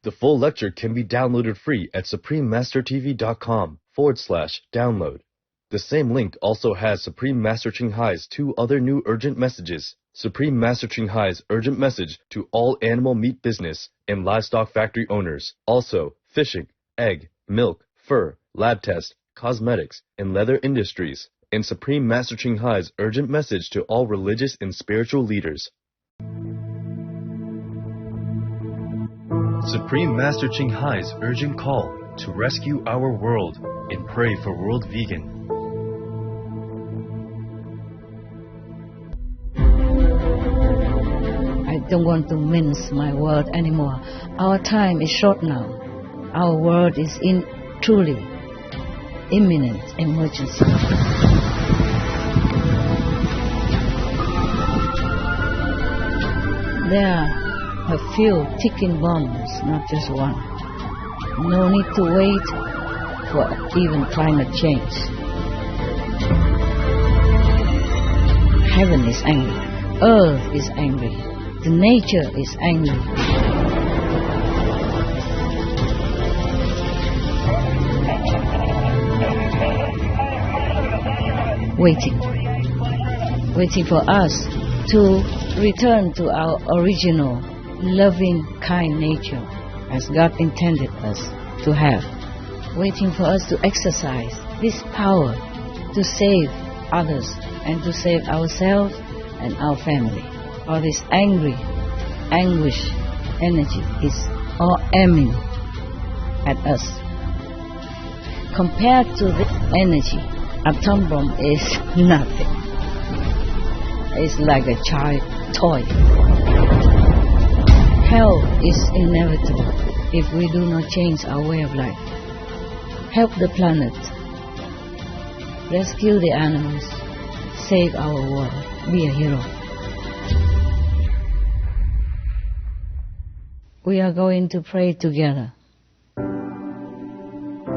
The full lecture can be downloaded free at suprememastertv.com/download. The same link also has Supreme Master Ching Hai's 2 other new urgent messages. Supreme Master Ching Hai's urgent message to all animal meat business and livestock factory owners. Also, fishing, egg, milk, fur, lab test, cosmetics, and leather industries. And Supreme Master Ching Hai's urgent message to all religious and spiritual leaders. Supreme Master Ching Hai's urgent call to rescue our world and pray for world vegan. I don't want to mince my word anymore. Our time is short now. Our world is in truly imminent emergency. There are a few ticking bombs, not just one. No need to wait for even climate change. Heaven is angry. Earth is angry. The nature is angry. Waiting for us to return to our original loving, kind nature as God intended us to have. Waiting for us to exercise this power to save others and to save ourselves and our family. All this anguish energy is all aiming at us. Compared to this energy, atom bomb is nothing. It's like a child toy. Hell is inevitable if we do not change our way of life. Help the planet. Rescue the animals. Save our world. Be a hero. We are going to pray together.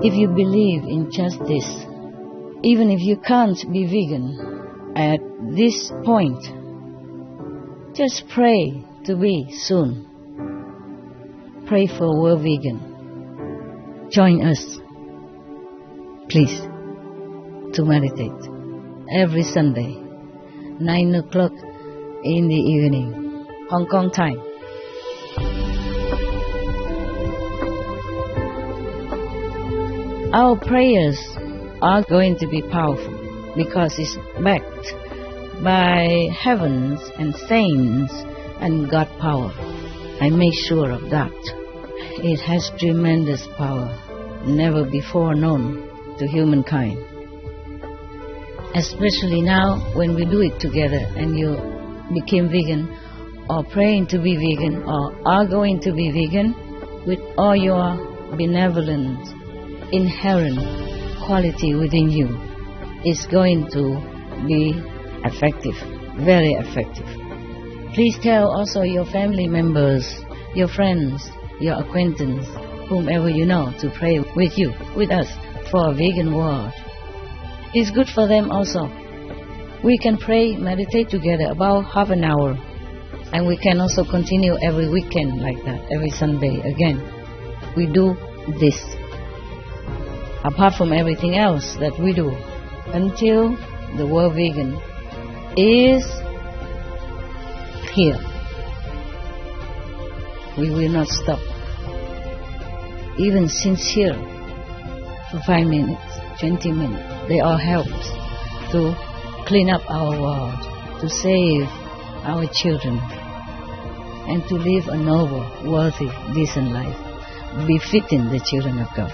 If you believe in justice, even if you can't be vegan at this point, just pray to be soon. Pray for world vegan. Join us, please, to meditate every Sunday, 9 o'clock in the evening, Hong Kong time. Our prayers are going to be powerful because it's backed by heavens and saints and God power. I make sure of that. It has tremendous power, never before known to humankind. Especially now when we do it together and you became vegan or praying to be vegan or are going to be vegan with all your benevolent, inherent quality within you is going to be effective, very effective. Please tell also your family members, your friends, your acquaintance, whomever you know, to pray with you, with us, for a vegan world. It's good for them also. We can pray, meditate together about half an hour. And we can also continue every weekend like that, every Sunday again. We do this, apart from everything else that we do, until the world vegan is here. We will not stop. Even sincere for 5 minutes, 20 minutes, they all help to clean up our world, to save our children, and to live a noble, worthy, decent life, befitting the children of God.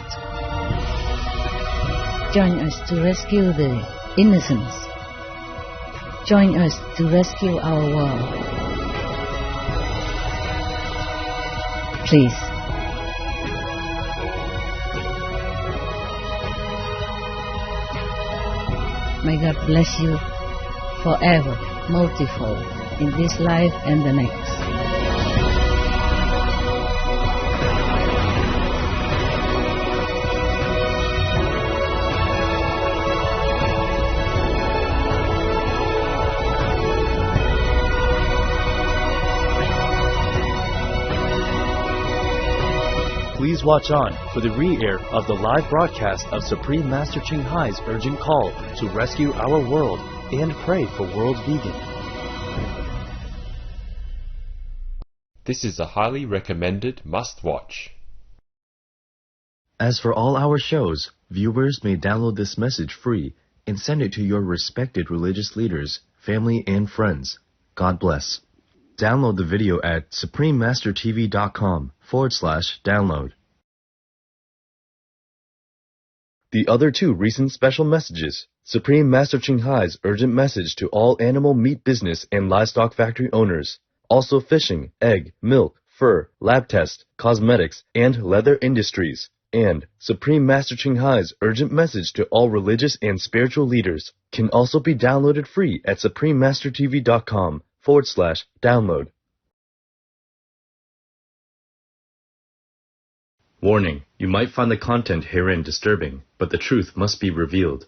Join us to rescue the innocents. Join us to rescue our world. Please. May God bless you forever, multifold, in this life and the next. Please watch on for the re-air of the live broadcast of Supreme Master Ching Hai's urgent call to rescue our world and pray for World Vegan. This is a highly recommended must-watch. As for all our shows, viewers may download this message free and send it to your respected religious leaders, family, and friends. God bless. Download the video at suprememastertv.com/download. The other two recent special messages, Supreme Master Ching Hai's urgent message to all animal meat business and livestock factory owners, also fishing, egg, milk, fur, lab test, cosmetics, and leather industries, and Supreme Master Ching Hai's urgent message to all religious and spiritual leaders can also be downloaded free at suprememastertv.com/download. Warning, you might find the content herein disturbing, but the truth must be revealed.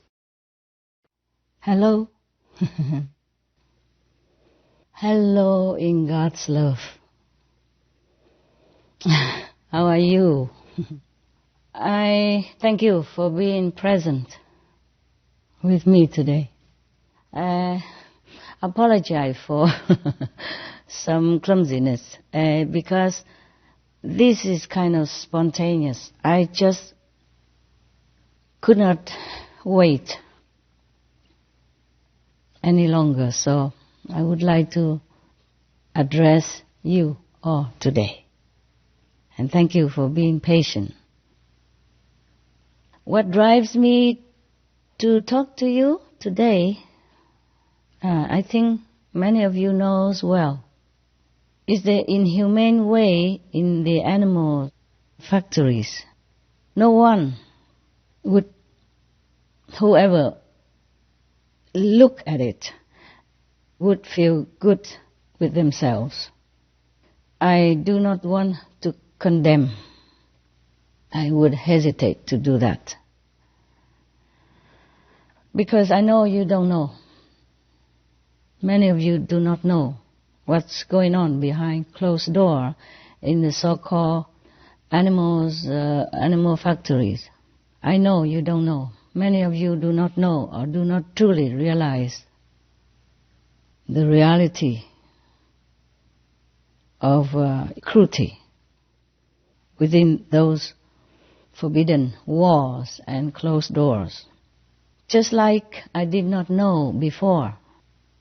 Hello. Hello in God's love. How are you? I thank you for being present with me today. I apologize for some clumsiness because this is kind of spontaneous. I just could not wait any longer, so I would like to address you all today. And thank you for being patient. What drives me to talk to you today, I think many of you knows well, is the inhumane way in the animal factories. No one would, whoever look at it, would feel good with themselves. I do not want to condemn. I would hesitate to do that. Because I know you don't know. Many of you do not know what's going on behind closed door in the so-called animal factories. I know you don't know. Many of you do not know or do not truly realize the reality of cruelty within those forbidden walls and closed doors. Just like I did not know before.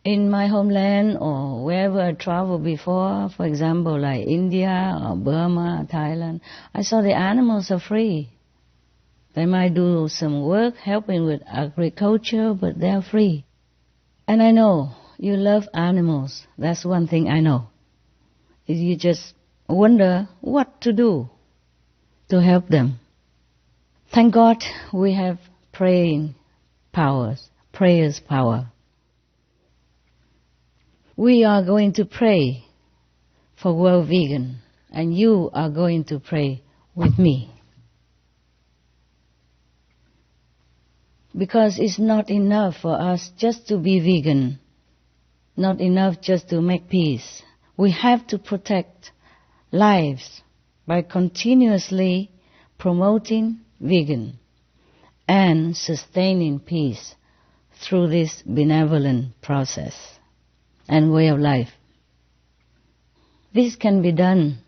In my homeland or wherever I traveled before, for example, like India or Burma, Thailand, I saw the animals are free. They might do some work helping with agriculture, but they're free. And I know you love animals. That's one thing I know. You just wonder what to do to help them. Thank God we have prayers power. We are going to pray for World Vegan, and you are going to pray with me. Because it's not enough for us just to be vegan, not enough just to make peace. We have to protect lives by continuously promoting vegan and sustaining peace through this benevolent process and way of life. This can be done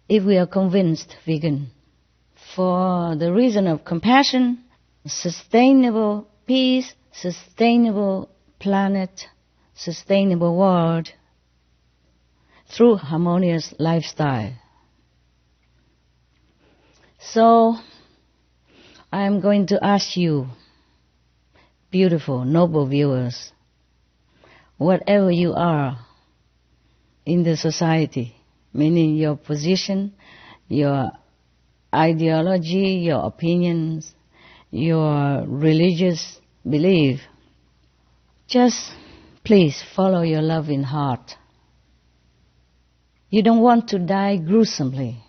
if we are convinced vegan for the reason of compassion, sustainable peace, sustainable planet, sustainable world, through harmonious lifestyle. So, I am going to ask you, beautiful, noble viewers, whatever you are in the society, meaning your position, your ideology, your opinions, your religious belief, just please follow your loving heart. You don't want to die gruesomely.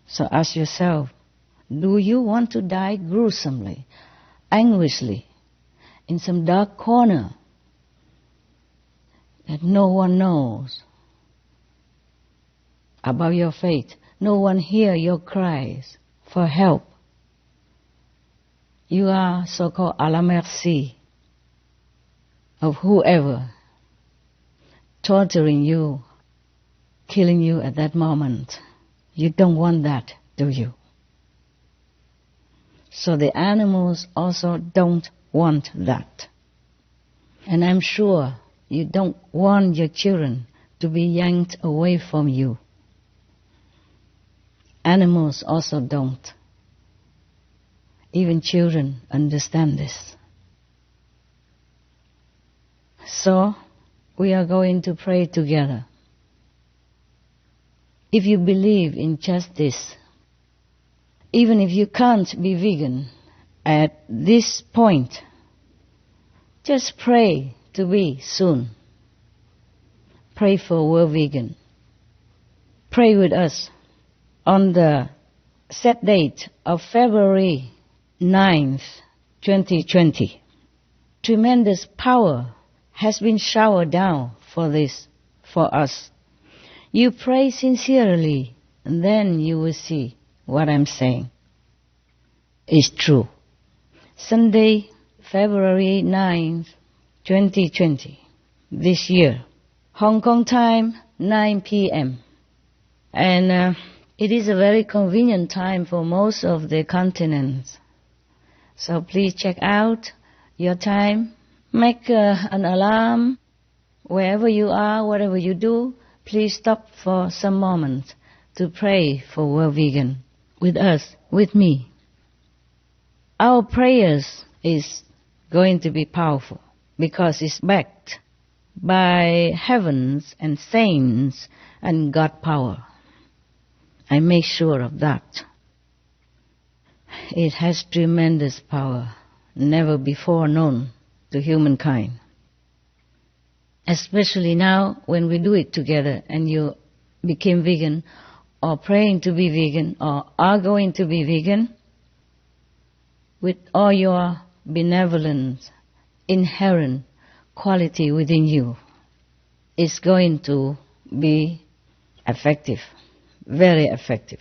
So ask yourself, do you want to die gruesomely, anguishly, in some dark corner that no one knows about your fate? no one hear your cries for help. You are so-called à la merci of whoever torturing you, killing you at that moment. You don't want that, do you? So the animals also don't want that. And I'm sure you don't want your children to be yanked away from you. Animals also don't. Even children understand this. So, we are going to pray together. If you believe in justice, even if you can't be vegan at this point, just pray to be soon. Pray for world vegan. Pray with us on the set date of February 9th, 2020. Tremendous power has been showered down for this, for us. You pray sincerely, and then you will see what I'm saying is true. Sunday, February 9th, 2020, this year, Hong Kong time, 9 p.m. And it is a very convenient time for most of the continents. So please check out your time. Make an alarm wherever you are, whatever you do. Please stop for some moments to pray for World Vegan with us, with me. Our prayers is going to be powerful because it's backed by heavens and saints and God power. I make sure of that. It has tremendous power, never before known to humankind. Especially now when we do it together and you became vegan or praying to be vegan or are going to be vegan, with all your benevolent, inherent quality within you, is going to be effective, very effective.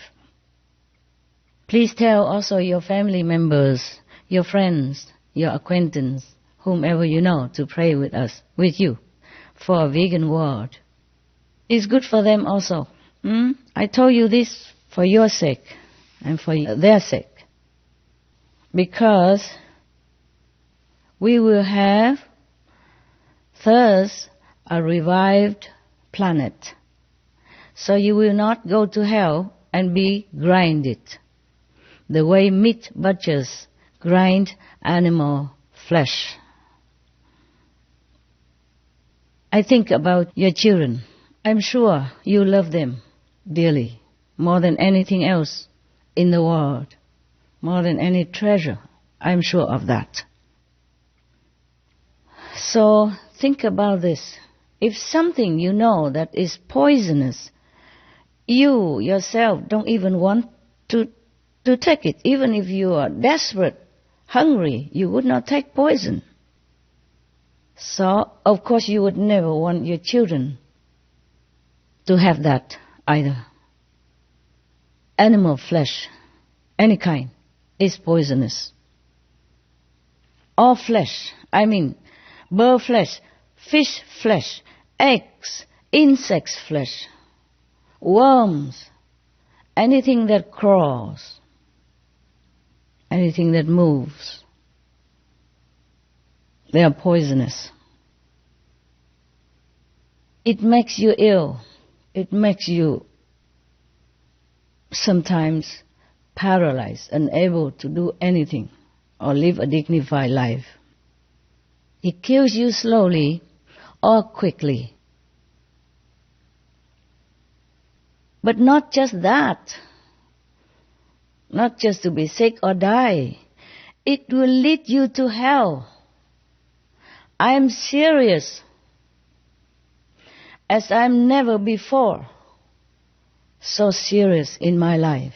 Please tell also your family members, your friends, your acquaintance, whomever you know, to pray with us, with you, for a vegan world. It's good for them also. I told you this for your sake and for their sake. Because we will have thus a revived planet. So you will not go to hell and be grinded the way meat butchers grind animal flesh. I think about your children. I'm sure you love them dearly, more than anything else in the world, more than any treasure. I'm sure of that. So think about this. If something you know that is poisonous, you yourself don't even want to take it. Even if you are desperate, hungry, you would not take poison. So, of course, you would never want your children to have that either. Animal flesh, any kind, is poisonous. All flesh, I mean bird flesh, fish flesh, eggs, insects flesh, worms, anything that crawls, anything that moves, they are poisonous. It makes you ill. It makes you sometimes paralyzed, unable to do anything or live a dignified life. It kills you slowly or quickly. But not just that. Not just to be sick or die. It will lead you to hell. I am serious, as I'm never before so serious in my life,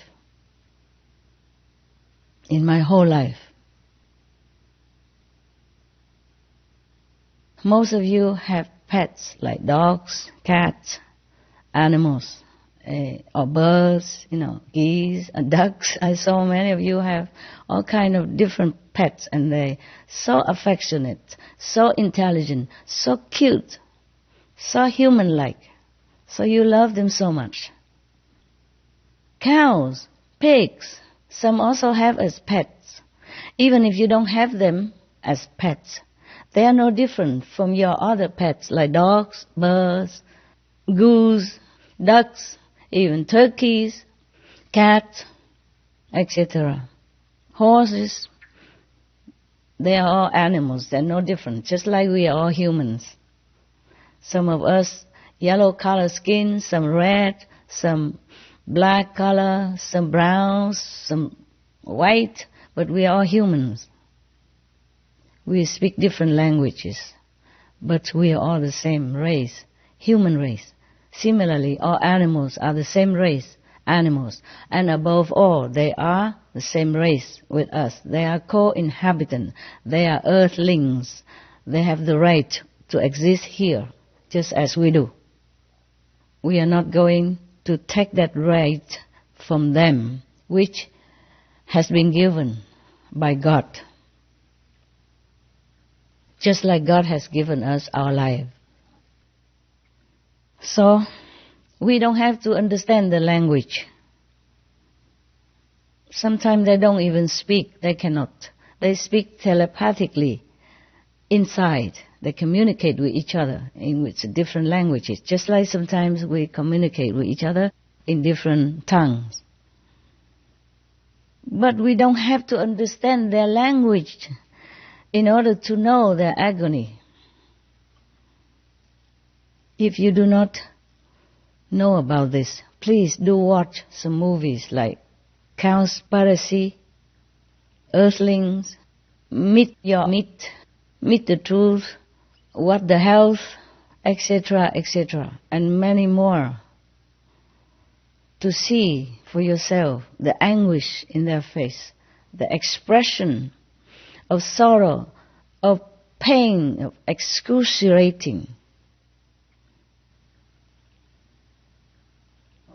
in my whole life. Most of you have pets like dogs, cats, animals, or birds, geese, ducks. I saw many of you have all kind of different pets, and they so affectionate, so intelligent, so cute, so human-like. So you love them so much. Cows, pigs, some also have as pets. Even if you don't have them as pets, they are no different from your other pets like dogs, birds, goose, ducks, even turkeys, cats, etc. Horses, they are all animals. They're no different, just like we are all humans. Some of us yellow color skin, some red, some black color, some brown, some white, but we are all humans. We speak different languages, but we are all the same race, human race. Similarly, all animals are the same race, animals. And above all, they are the same race with us. They are co-inhabitants. They are earthlings. They have the right to exist here, just as we do. We are not going to take that right from them, which has been given by God. Just like God has given us our life. So, we don't have to understand the language. Sometimes they don't even speak, they cannot. They speak telepathically inside. They communicate with each other in different languages, just like sometimes we communicate with each other in different tongues. But we don't have to understand their language in order to know their agony. If you do not know about this, please do watch some movies like Cowspiracy, Earthlings, Meet the Truth, What the Health, etc., etc., and many more, to see for yourself the anguish in their face, the expression of sorrow, of pain, of excruciating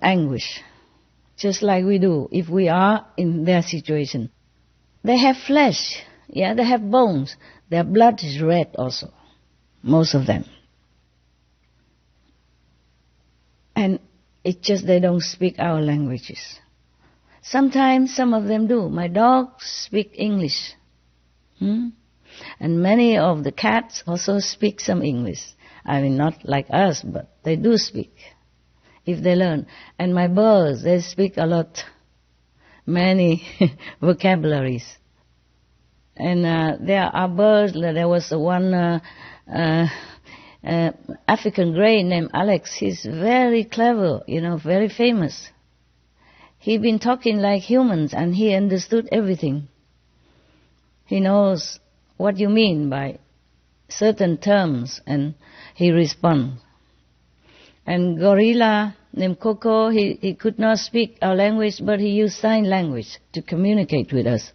anguish, just like we do if we are in their situation. They have flesh, they have bones. Their blood is red also, most of them. And it's just they don't speak our languages. Sometimes some of them do. My dogs speak English. And many of the cats also speak some English. I mean, not like us, but they do speak, if they learn. And my birds, they speak a lot, many vocabularies. And there are birds, there was one African grey named Alex. He's very clever, very famous. He'd been talking like humans and he understood everything. He knows what you mean by certain terms and he responds. And gorilla named Coco, he could not speak our language, but he used sign language to communicate with us.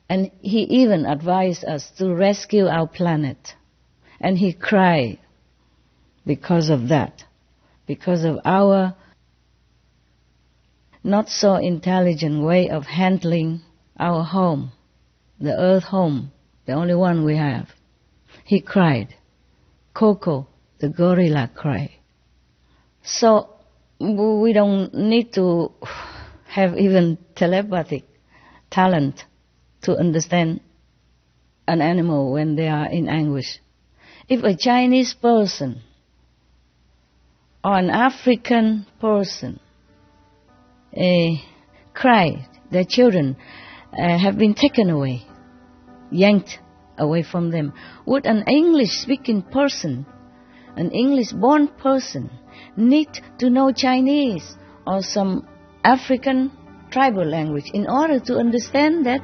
And he even advised us to rescue our planet. And he cried because of that, because of our not so intelligent way of handling our home, the earth home, the only one we have. He cried. Coco, the gorilla, cried. So we don't need to have even telepathic talent to understand an animal when they are in anguish. If a Chinese person or an African person cry, their children have been taken away, yanked away from them, would an English-speaking person, an English-born person, need to know Chinese or some African tribal language in order to understand that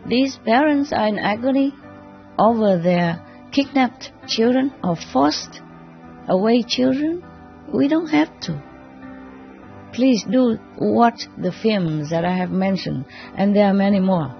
these parents are in agony over their kidnapped children or forced away children? We don't have to. Please do watch the films that I have mentioned, and there are many more.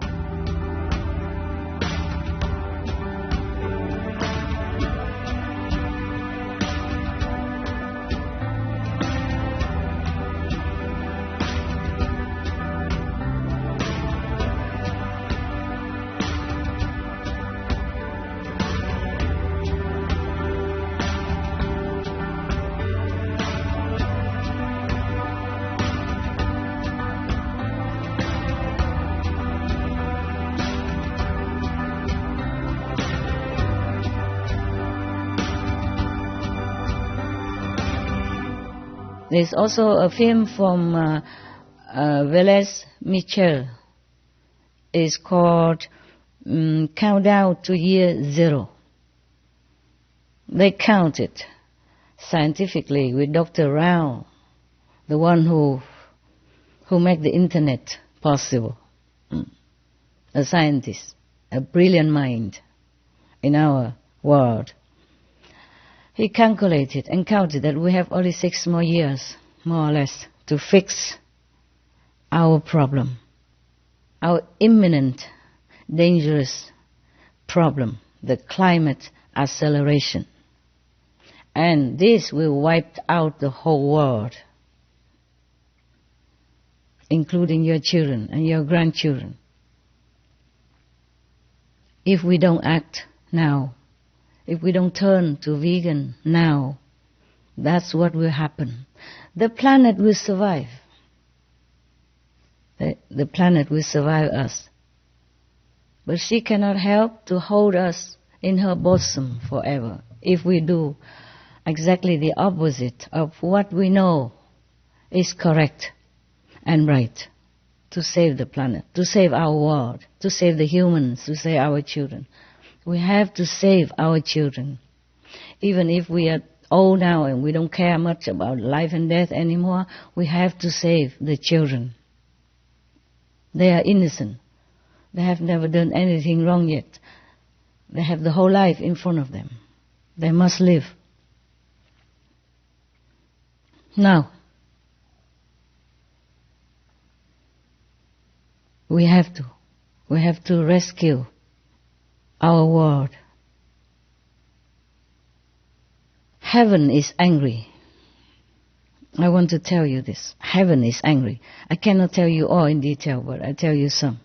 There's also a film from Velez Michel. It's called Countdown to Year Zero. They counted scientifically with Dr. Rao, the one who made the internet possible. A scientist, a brilliant mind in our world. He calculated and counted that we have only 6 more years, more or less, to fix our problem, our imminent, dangerous problem, the climate acceleration. And this will wipe out the whole world, including your children and your grandchildren. If we don't act now, if we don't turn to vegan now, that's what will happen. The planet will survive. The planet will survive us. But she cannot help to hold us in her bosom forever if we do exactly the opposite of what we know is correct and right to save the planet, to save our world, to save the humans, to save our children. We have to save our children. Even if we are old now and we don't care much about life and death anymore, we have to save the children. They are innocent. They have never done anything wrong yet. They have the whole life in front of them. They must live. Now, we have to rescue our world. Heaven is angry. I want to tell you this. Heaven is angry. I cannot tell you all in detail, but I tell you some.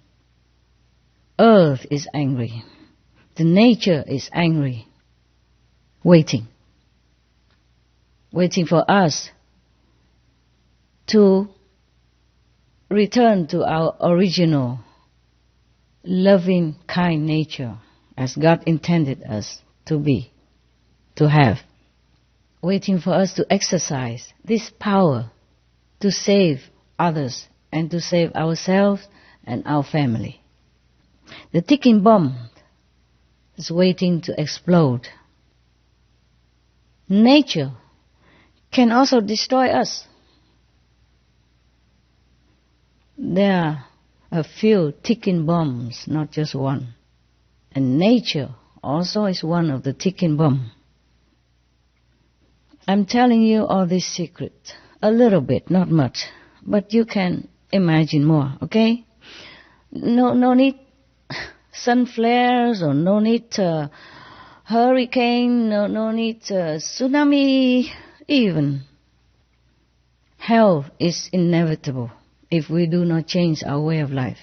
Earth is angry. The nature is angry. Waiting for us to return to our original loving, kind nature as God intended us to be, to have. Waiting for us to exercise this power to save others and to save ourselves and our family. The ticking bomb is waiting to explode. Nature can also destroy us. There are a few ticking bombs, not just one. And nature also is one of the ticking bombs. I'm telling you all this secret, a little bit, not much, but you can imagine more, okay? No need sun flares, or no need hurricane, no need tsunami even. Hell is inevitable if we do not change our way of life.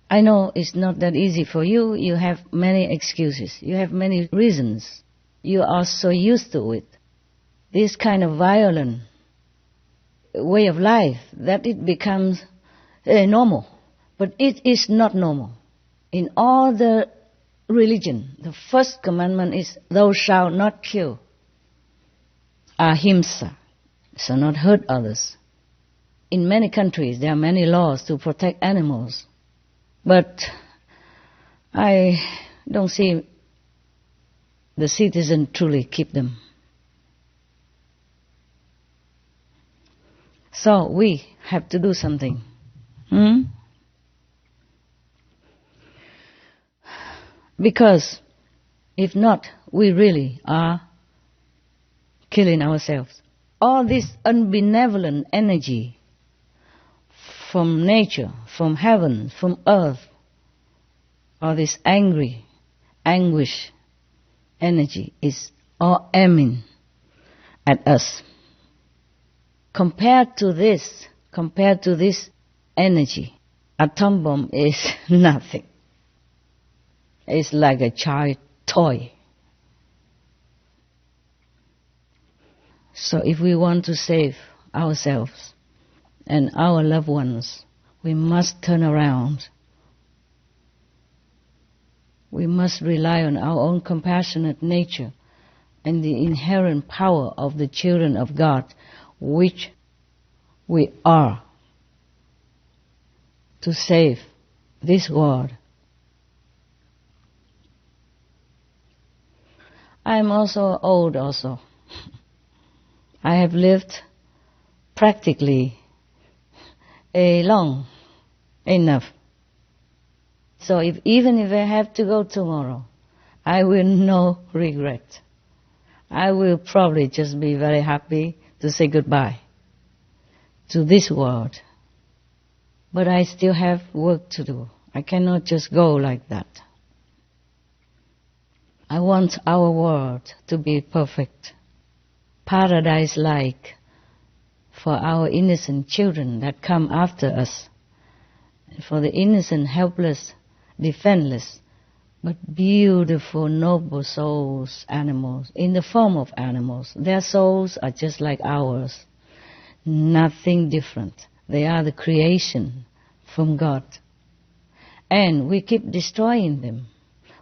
I know it's not that easy for you. You have many excuses. You have many reasons. You are so used to it. This kind of violent way of life that it becomes normal. But it is not normal. In all the religion, the first commandment is, thou shalt not kill. Ahimsa, shall not hurt others. In many countries, there are many laws to protect animals. But I don't see the citizens truly keep them. So we have to do something. Because if not, we really are killing ourselves. All this unbenevolent energy from nature, from heaven, from earth, all this angry, anguish energy is all aiming at us. Compared to this energy, atom bomb is nothing. It's like a child toy. So if we want to save ourselves and our loved ones, we must turn around. We must rely on our own compassionate nature and the inherent power of the children of God. which we are to save this world. I am also old also. I have lived practically long enough. So even if I have to go tomorrow, I will no regret. I will probably just be very happy to say goodbye to this world. But I still have work to do. I cannot just go like that. I want our world to be perfect, paradise-like for our innocent children that come after us, for the innocent, helpless, defenseless, but beautiful, noble souls, animals, in the form of animals. Their souls are just like ours, nothing different. They are the creation from God. And we keep destroying them.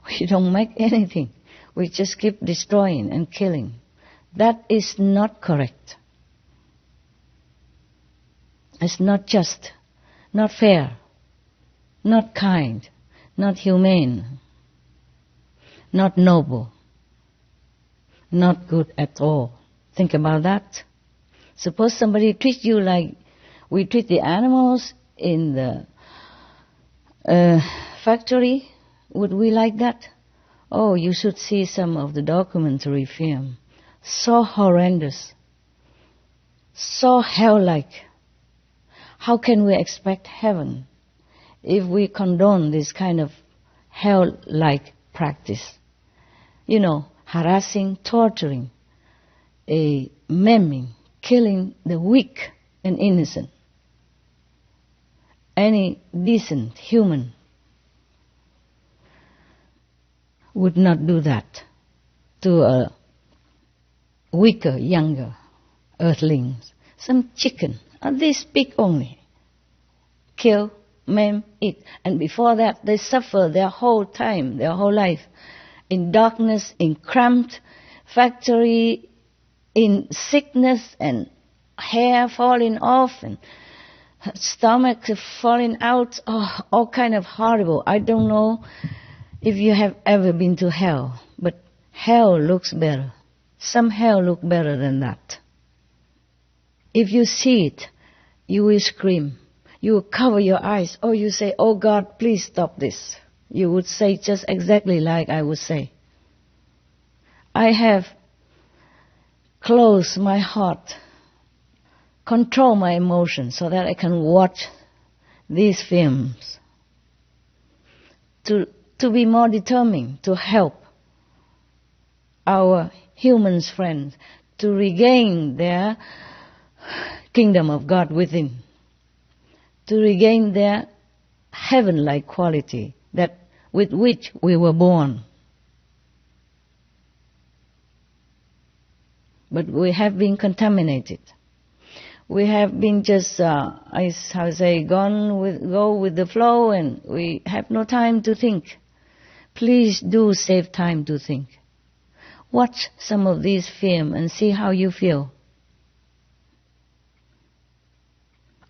We don't make anything. We just keep destroying and killing. That is not correct. It's not just, not fair, not kind, not humane, not noble, not good at all. Think about that. Suppose somebody treats you like we treat the animals in the factory. Would we like that? Oh, you should see some of the documentary film. So horrendous, so hell-like. How can we expect heaven if we condone this kind of hell-like practice? You know, harassing, torturing, maiming, killing the weak and innocent. Any decent human would not do that to a weaker, younger earthlings. Some chicken, they speak only. Kill, maim, eat. And before that, they suffer their whole time, their whole life, in darkness, in cramped factory, in sickness and hair falling off and stomach falling out, all kind of horrible. I don't know if you have ever been to hell, but hell looks better. Some hell look better than that. If you see it, you will scream. You will cover your eyes, or you say, "Oh God, please stop this." You would say just exactly like I would say. I have closed my heart, control my emotions so that I can watch these films. To be more determined, to help our humans friends to regain their kingdom of God within, to regain their heaven-like quality that with which we were born. But we have been contaminated. We have been just, go with the flow, and we have no time to think. Please do save time to think. Watch some of these films and see how you feel.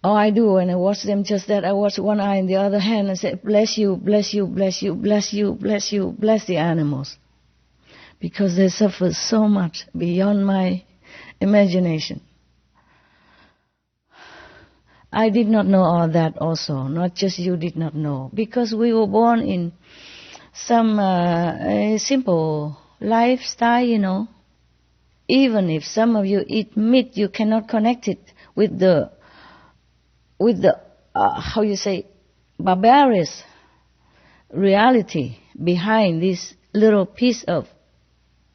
Oh, I do. When I watch them just that, I watch one eye in the other hand and say, "Bless you, bless you, bless you, bless you, bless you, bless the animals." Because they suffer so much beyond my imagination. I did not know all that also. Not just you did not know. Because we were born in some simple lifestyle, you know. Even if some of you eat meat, you cannot connect it with the barbarous reality behind this little piece of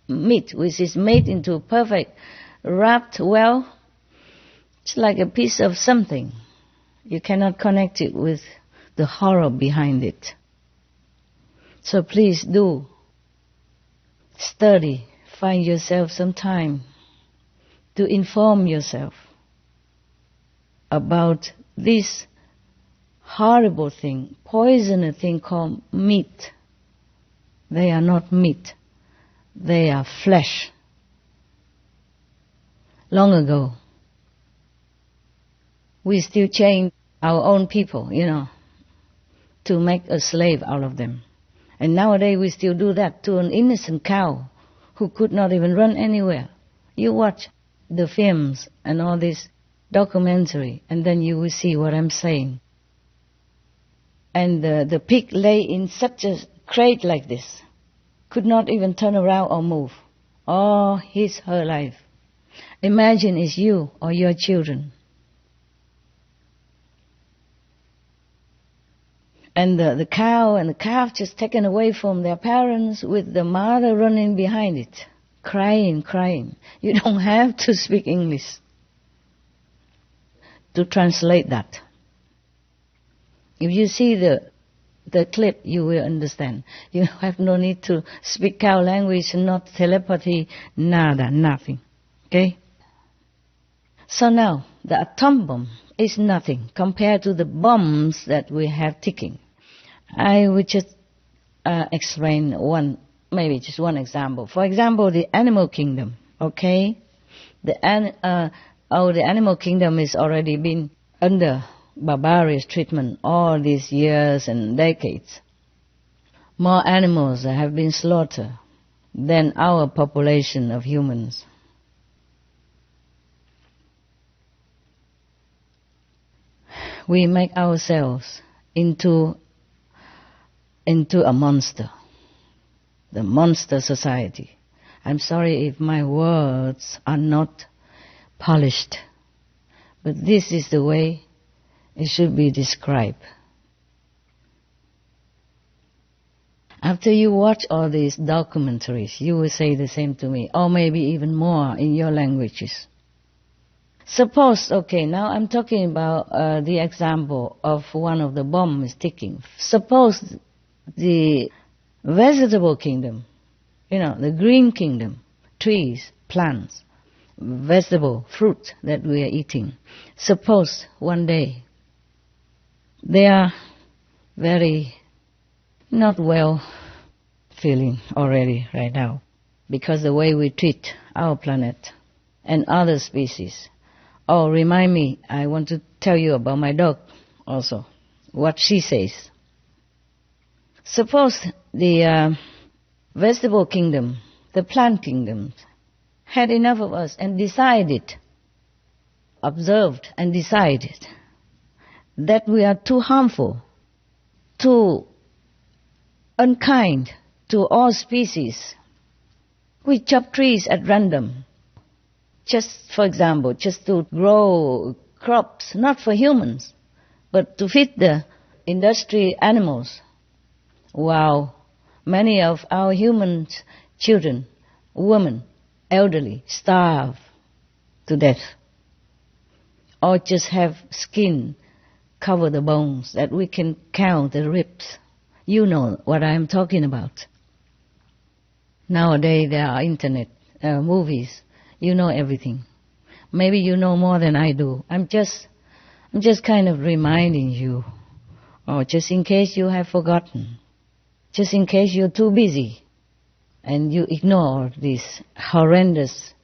meat, which is made into perfect, wrapped well. It's like a piece of something. You cannot connect it with the horror behind it. So please do study, find yourself some time to inform yourself about this horrible thing, poisonous thing called meat. They are not meat. They are flesh. Long ago, We still chain our own people, to make a slave out of them. And nowadays we still do that to an innocent cow who could not even run anywhere. You watch the films and all this documentary, and then you will see what I'm saying. And the pig lay in such a crate like this, could not even turn around or move all her life. Imagine it's you or your children. And the cow and the calf just taken away from their parents with the mother running behind it, crying. You don't have to speak English to translate that. If you see the clip, you will understand. You have no need to speak cow language, not telepathy, nada, nothing. Okay? So now, the atom bomb is nothing compared to the bombs that we have ticking. I will just explain just one example. For example, the animal kingdom, okay? The animal kingdom has already been under barbarous treatment all these years and decades. More animals have been slaughtered than our population of humans. We make ourselves into a monster, the monster society. I'm sorry if my words are not polished, but this is the way it should be described. After you watch all these documentaries, you will say the same to me, or maybe even more in your languages. Suppose, okay, now I'm talking about the example of one of the bombs ticking. Suppose the vegetable kingdom, the green kingdom, trees, plants, vegetable, fruit that we are eating. Suppose one day they are very not well feeling already right now because the way we treat our planet and other species. Oh, remind me, I want to tell you about my dog also, what she says. Suppose the vegetable kingdom, the plant kingdom, had enough of us and observed and decided that we are too harmful, too unkind to all species. We chop trees at random. Just, for example, just to grow crops, not for humans, but to feed the industry animals. Wow, many of our human children, women, elderly, starve to death. Or just have skin cover the bones that we can count the ribs. You know what I'm talking about. Nowadays there are internet, movies. You know everything. Maybe you know more than I do. I'm just kind of reminding you, or just in case you have forgotten, just in case you're too busy and you ignore these horrendous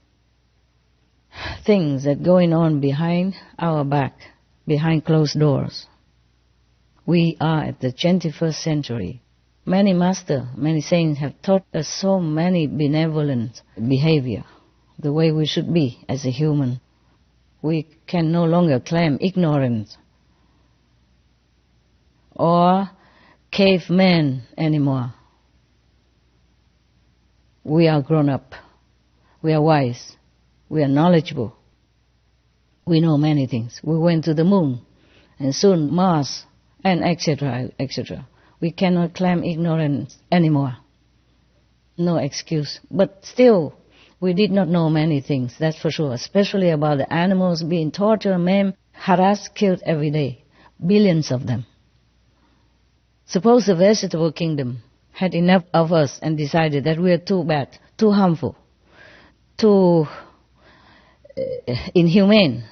things that are going on behind our back, behind closed doors. We are at the 21st century. Many masters, many saints have taught us so many benevolent behavior, the way we should be as a human. We can no longer claim ignorance or cavemen anymore. We are grown up. We are wise. We are knowledgeable. We know many things. We went to the moon and soon Mars and etc., etc. We cannot claim ignorance anymore. No excuse. But still, we did not know many things, that's for sure, especially about the animals being tortured, maimed, harassed, killed every day. Billions of them. Suppose the vegetable kingdom had enough of us and decided that we are too bad, too harmful, too inhumane,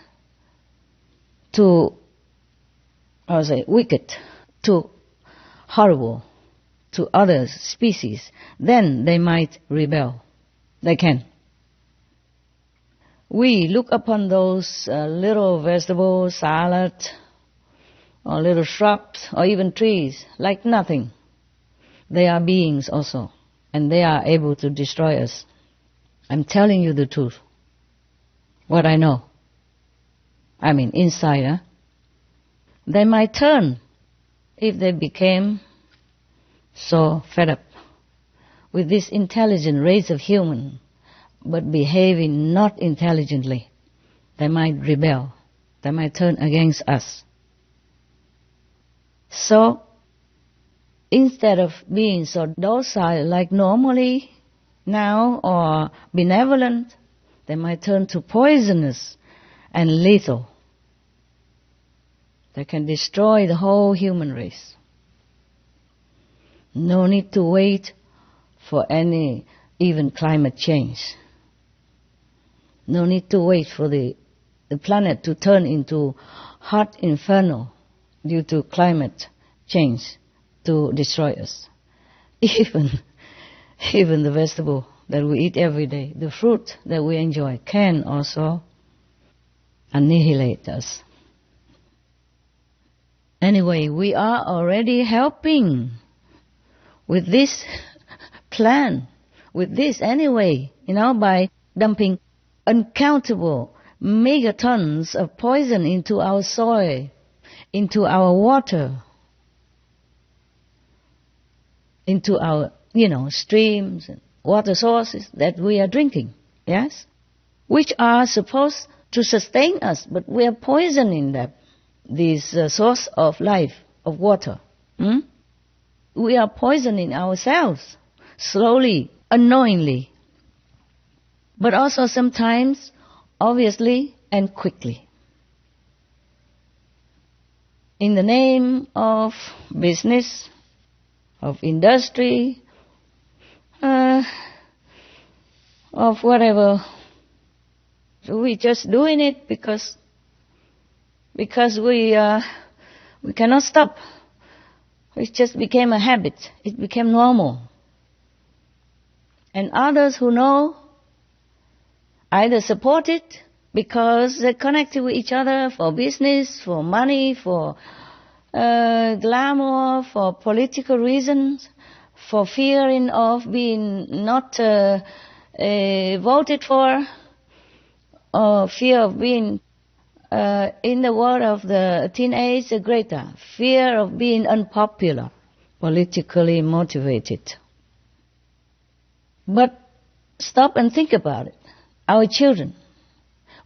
too, wicked, too horrible to other species, then they might rebel. They can. we look upon those little vegetables, salad, or little shrubs, or even trees, like nothing. They are beings also, and they are able to destroy us. I'm telling you the truth. What I know. I mean, inside, huh? They might turn if they became so fed up with this intelligent race of human, but behaving not intelligently. They might rebel. They might turn against us. So, instead of being so docile like normally now, or benevolent, they might turn to poisonous and lethal. They can destroy the whole human race. No need to wait for any even climate change. No need to wait for the planet to turn into hot inferno due to climate change to destroy us. Even the vegetable that we eat every day, the fruit that we enjoy, can also annihilate us. Anyway, we are already helping with this plan, with this anyway, by dumping uncountable megatons of poison into our soil, into our water, into our, streams and water sources that we are drinking, yes? Which are supposed to sustain us, but we are poisoning them, this source of life, of water. We are poisoning ourselves, slowly, unknowingly, but also sometimes, obviously, and quickly. In the name of business, of industry, of whatever. So we're just doing it because we cannot stop. It just became a habit. It became normal. And others who know either support it because they're connected with each other for business, for money, for glamour, for political reasons, for fearing of being not voted for, or fear of being, in the word of the teenage Greta, fear of being unpopular, politically motivated. But stop and think about it. Our children,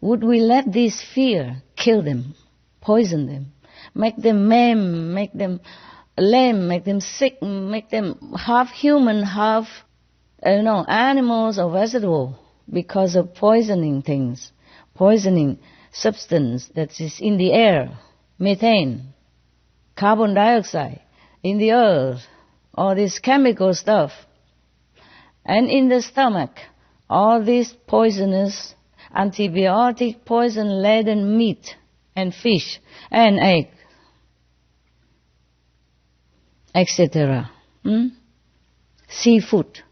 would we let this fear kill them, poison them, make them maimed, make them lame, make them sick, make them half human, half, animals or vegetable because of poisoning things, poisoning substance that is in the air, methane, carbon dioxide, in the earth, all this chemical stuff, and in the stomach, all this poisonous, antibiotic, poison-laden meat and fish and egg, etc. Seafood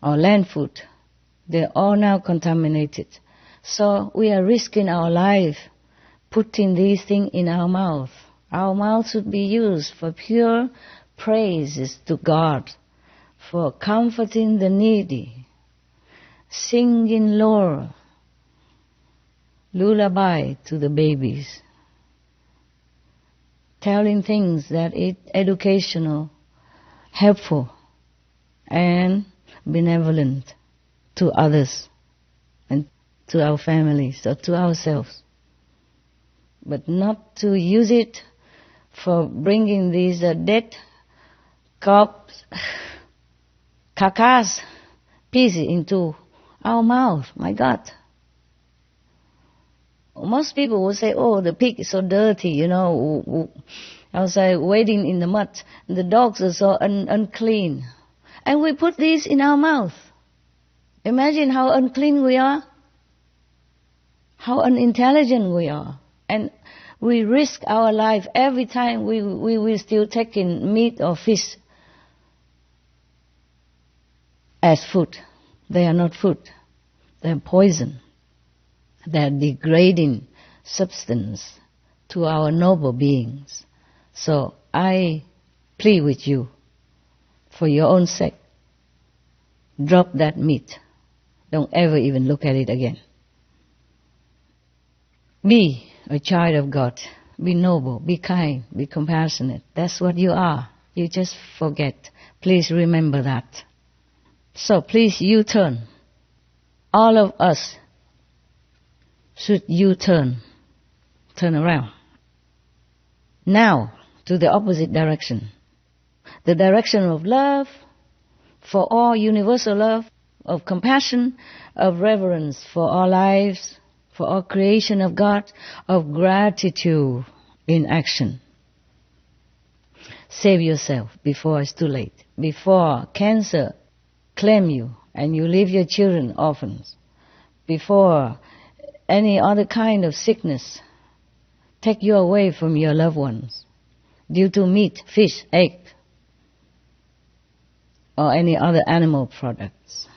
or land food, they're all now contaminated. So we are risking our life putting these things in our mouth. Our mouth should be used for pure praises to God, for comforting the needy, singing lullaby to the babies, telling things that is educational, helpful, and benevolent to others and to our families or to ourselves. But not to use it for bringing these dead corpse, carcass pieces into our mouth. My God. Most people will say, oh, the pig is so dirty, outside wading in the mud. And the dogs are so unclean. And we put these in our mouth. Imagine how unclean we are, how unintelligent we are. And we risk our life every time we will still take in meat or fish as food. They are not food. They are poison. that degrading substance to our noble beings. So I plead with you, for your own sake, drop that meat. Don't ever even look at it again. Be a child of God. Be noble, be kind, be compassionate. That's what you are. You just forget. Please remember that. So please U-turn. All of us should U-turn. Turn around. Now to the opposite direction. The direction of love, for all, universal love, of compassion, of reverence for all lives, for all creation of God, of gratitude in action. Save yourself before it's too late. Before cancer claim you and you leave your children orphans. Before any other kind of sickness take you away from your loved ones due to meat, fish, egg, or any other animal products.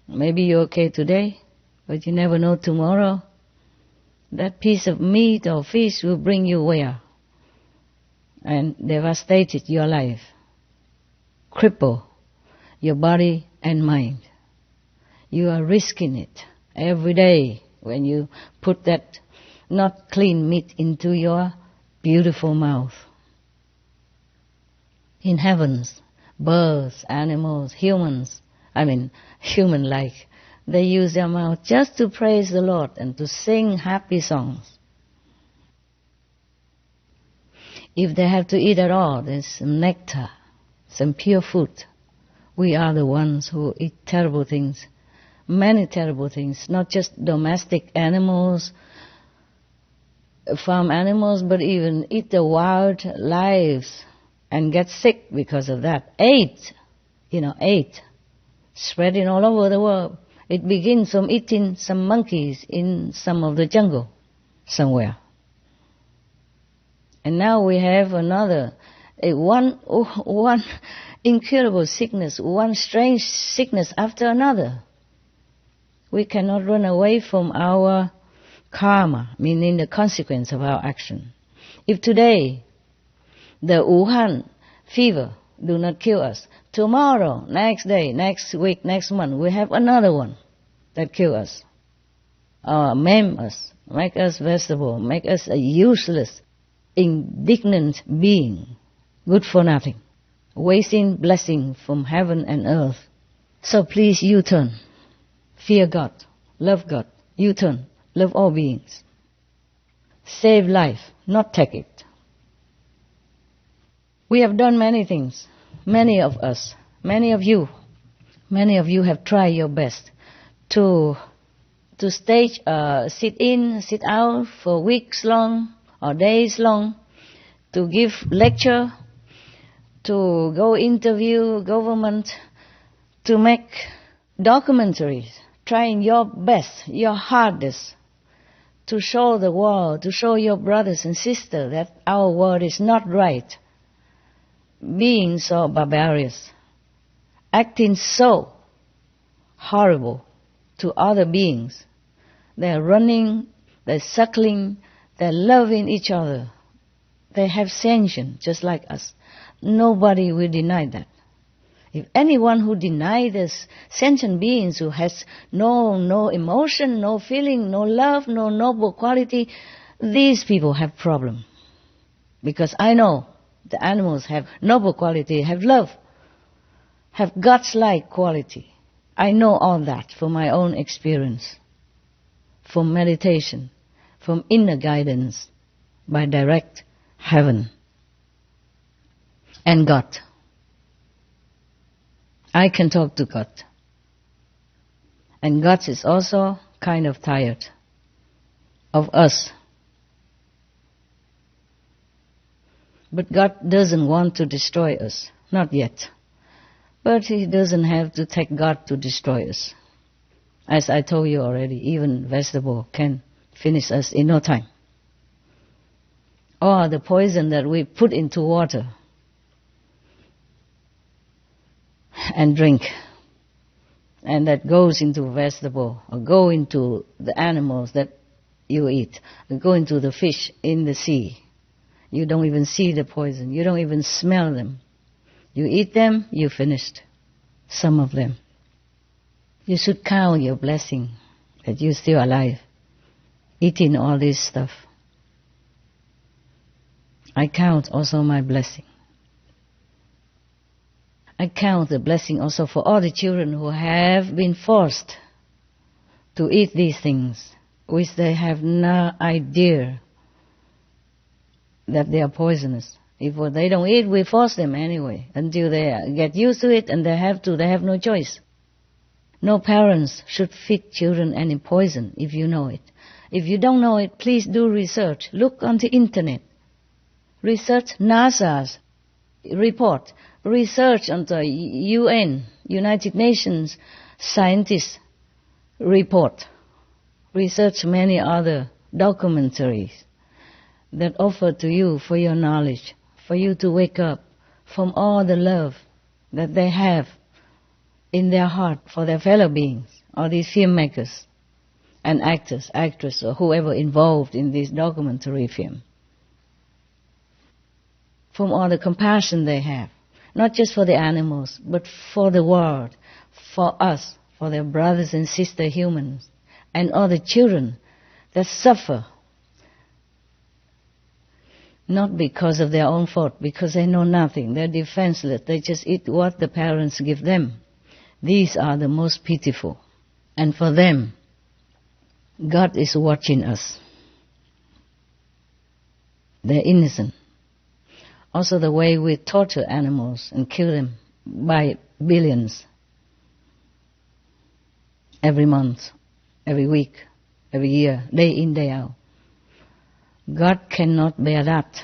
Maybe you're okay today, but you never know tomorrow. That piece of meat or fish will bring you where? And devastate your life. Cripple your body and mind. You are risking it every day when you put that not clean meat into your beautiful mouth. In heavens, birds, animals, humans, human-like, they use their mouth just to praise the Lord and to sing happy songs. If they have to eat at all, there's some nectar, some pure food. We are the ones who eat terrible things, many terrible things, not just domestic animals, farm animals, but even eat the wild lives and get sick because of that. AIDS, spreading all over the world. It begins from eating some monkeys in some of the jungle somewhere. And now we have one incurable sickness, one strange sickness after another. We cannot run away from our karma, meaning the consequence of our action. If today the Wuhan fever do not kill us, tomorrow, next day, next week, next month, we have another one that kill us, maim us, make us vegetable, make us a useless, indignant being, good for nothing, wasting blessing from heaven and earth. So please U-turn, fear God, love God, U-turn, love all beings. Save life, not take it. We have done many things, many of us, many of you have tried your best to stage, sit in, sit out for weeks long or days long, to give lecture, to go interview government, to make documentaries, trying your best, your hardest, to show the world, to show your brothers and sisters that our world is not right. Being so barbarous, acting so horrible to other beings. They're running, they're suckling, they're loving each other. They have sentience just like us. Nobody will deny that. If anyone who denies this sentient beings who has no emotion, no feeling, no love, no noble quality, these people have problem. Because I know the animals have noble quality, have love, have God's-like quality. I know all that from my own experience, from meditation, from inner guidance by direct heaven and God. I can talk to God. And God is also kind of tired of us. But God doesn't want to destroy us, not yet. But He doesn't have to take God to destroy us. As I told you already, even vegetable can finish us in no time. Or the poison that we put into water and drink. and that goes into vegetable, or go into the animals that you eat, or go into the fish in the sea. You don't even see the poison. You don't even smell them. You eat them, you finished. Some of them. You should count your blessing that you're still alive, eating all this stuff. I count also my blessing. I count the blessing also for all the children who have been forced to eat these things, which they have no idea that they are poisonous. If they don't eat, we force them anyway until they get used to it, and they have no choice. No parents should feed children any poison if you know it. If you don't know it, please do research. Look on the internet. Research NASA's report. Research on the UN, United Nations scientists' report. Research many other documentaries that offer to you for your knowledge, for you to wake up from all the love that they have in their heart for their fellow beings, or these filmmakers and actors, actresses, or whoever involved in this documentary film. From all the compassion they have, not just for the animals, but for the world, for us, for their brothers and sister humans, and all the children that suffer, not because of their own fault, because they know nothing, they're defenseless, they just eat what the parents give them. These are the most pitiful. And for them, God is watching us. They're innocent. Also the way we torture animals and kill them by billions. Every month, every week, every year, day in, day out. God cannot bear that.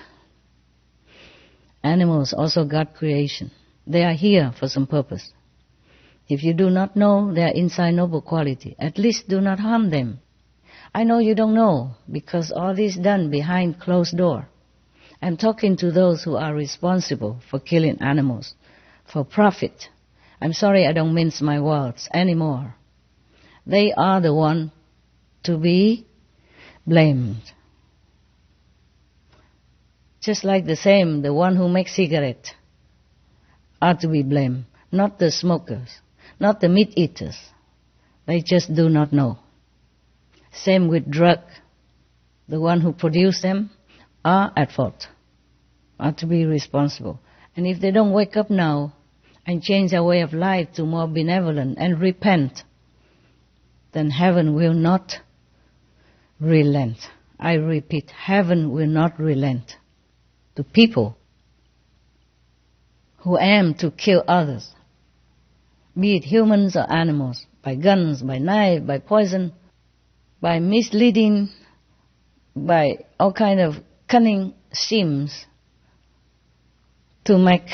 Animals also God creation. They are here for some purpose. If you do not know their inside noble quality, at least do not harm them. I know you don't know, because all this is done behind closed door. I'm talking to those who are responsible for killing animals, for profit. I'm sorry I don't mince my words anymore. They are the one to be blamed. Just like the one who makes cigarettes are to be blamed, not the smokers, not the meat eaters. They just do not know. Same with drug. The one who produce them are at fault, are to be responsible. And if they don't wake up now and change their way of life to more benevolent and repent, then heaven will not relent. I repeat, heaven will not relent to people who aim to kill others, be it humans or animals, by guns, by knife, by poison, by misleading, by all kind of cunning schemes to make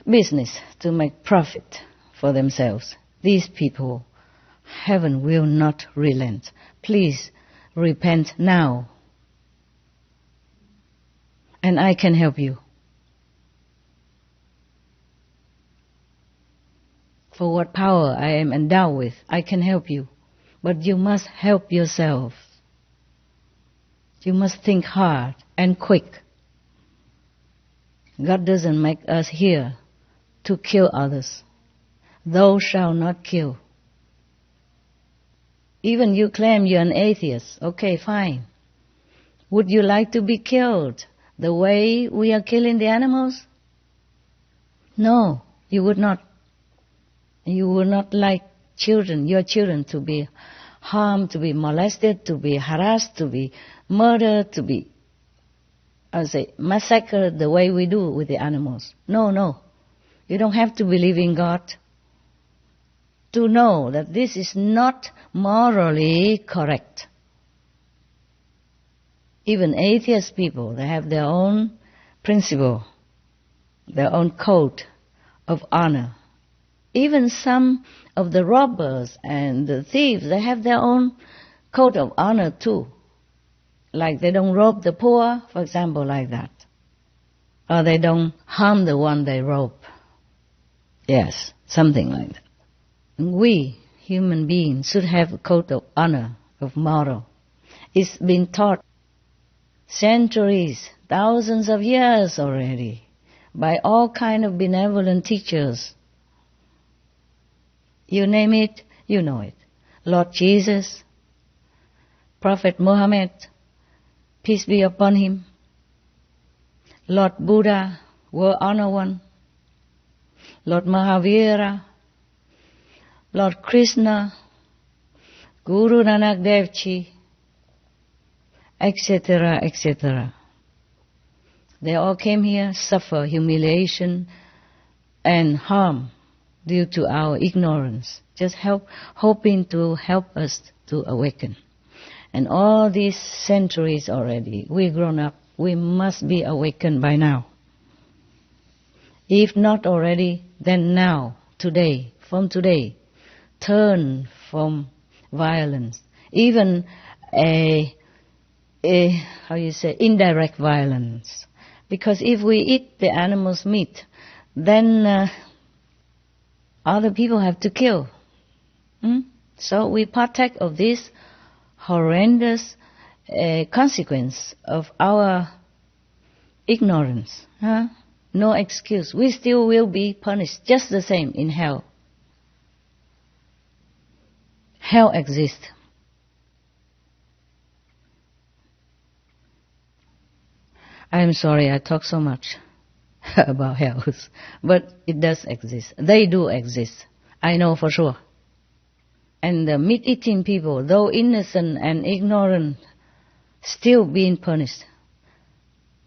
business, to make profit for themselves. These people, heaven will not relent. Please repent now. And I can help you. For what power I am endowed with, I can help you. But you must help yourself. You must think hard and quick. God doesn't make us here to kill others. Thou shalt not kill. Even you claim you're an atheist. Okay, fine. Would you like to be killed the way we are killing the animals? No, you would not. You would not like your children to be harmed, to be molested, to be harassed, to be murdered, to be, massacred the way we do with the animals. No. You don't have to believe in God to know that this is not morally correct. Even atheist people, they have their own principle, their own code of honor. Even some of the robbers and the thieves, they have their own code of honor too. Like they don't rob the poor, for example, like that. Or they don't harm the one they rob. Yes, something like that. We, human beings, should have a code of honor, of moral. It's been taught centuries, thousands of years already, by all kind of benevolent teachers. You name it, you know it. Lord Jesus, Prophet Muhammad, peace be upon him, Lord Buddha, World Honor One, Lord Mahavira, Lord Krishna, Guru Nanak Dev Ji, etc., etc. They all came here, suffer humiliation and harm due to our ignorance, just hoping to help us to awaken. And all these centuries already, we've grown up, we must be awakened by now. If not already, then now, today, from today, turn from violence, even indirect violence. Because if we eat the animal's meat, then other people have to kill. So we partake of this horrendous consequence of our ignorance. No excuse. We still will be punished just the same in hell. Hell exists. I am sorry I talk so much about hell, but it does exist. They do exist. I know for sure. And the meat-eating people, though innocent and ignorant, still being punished.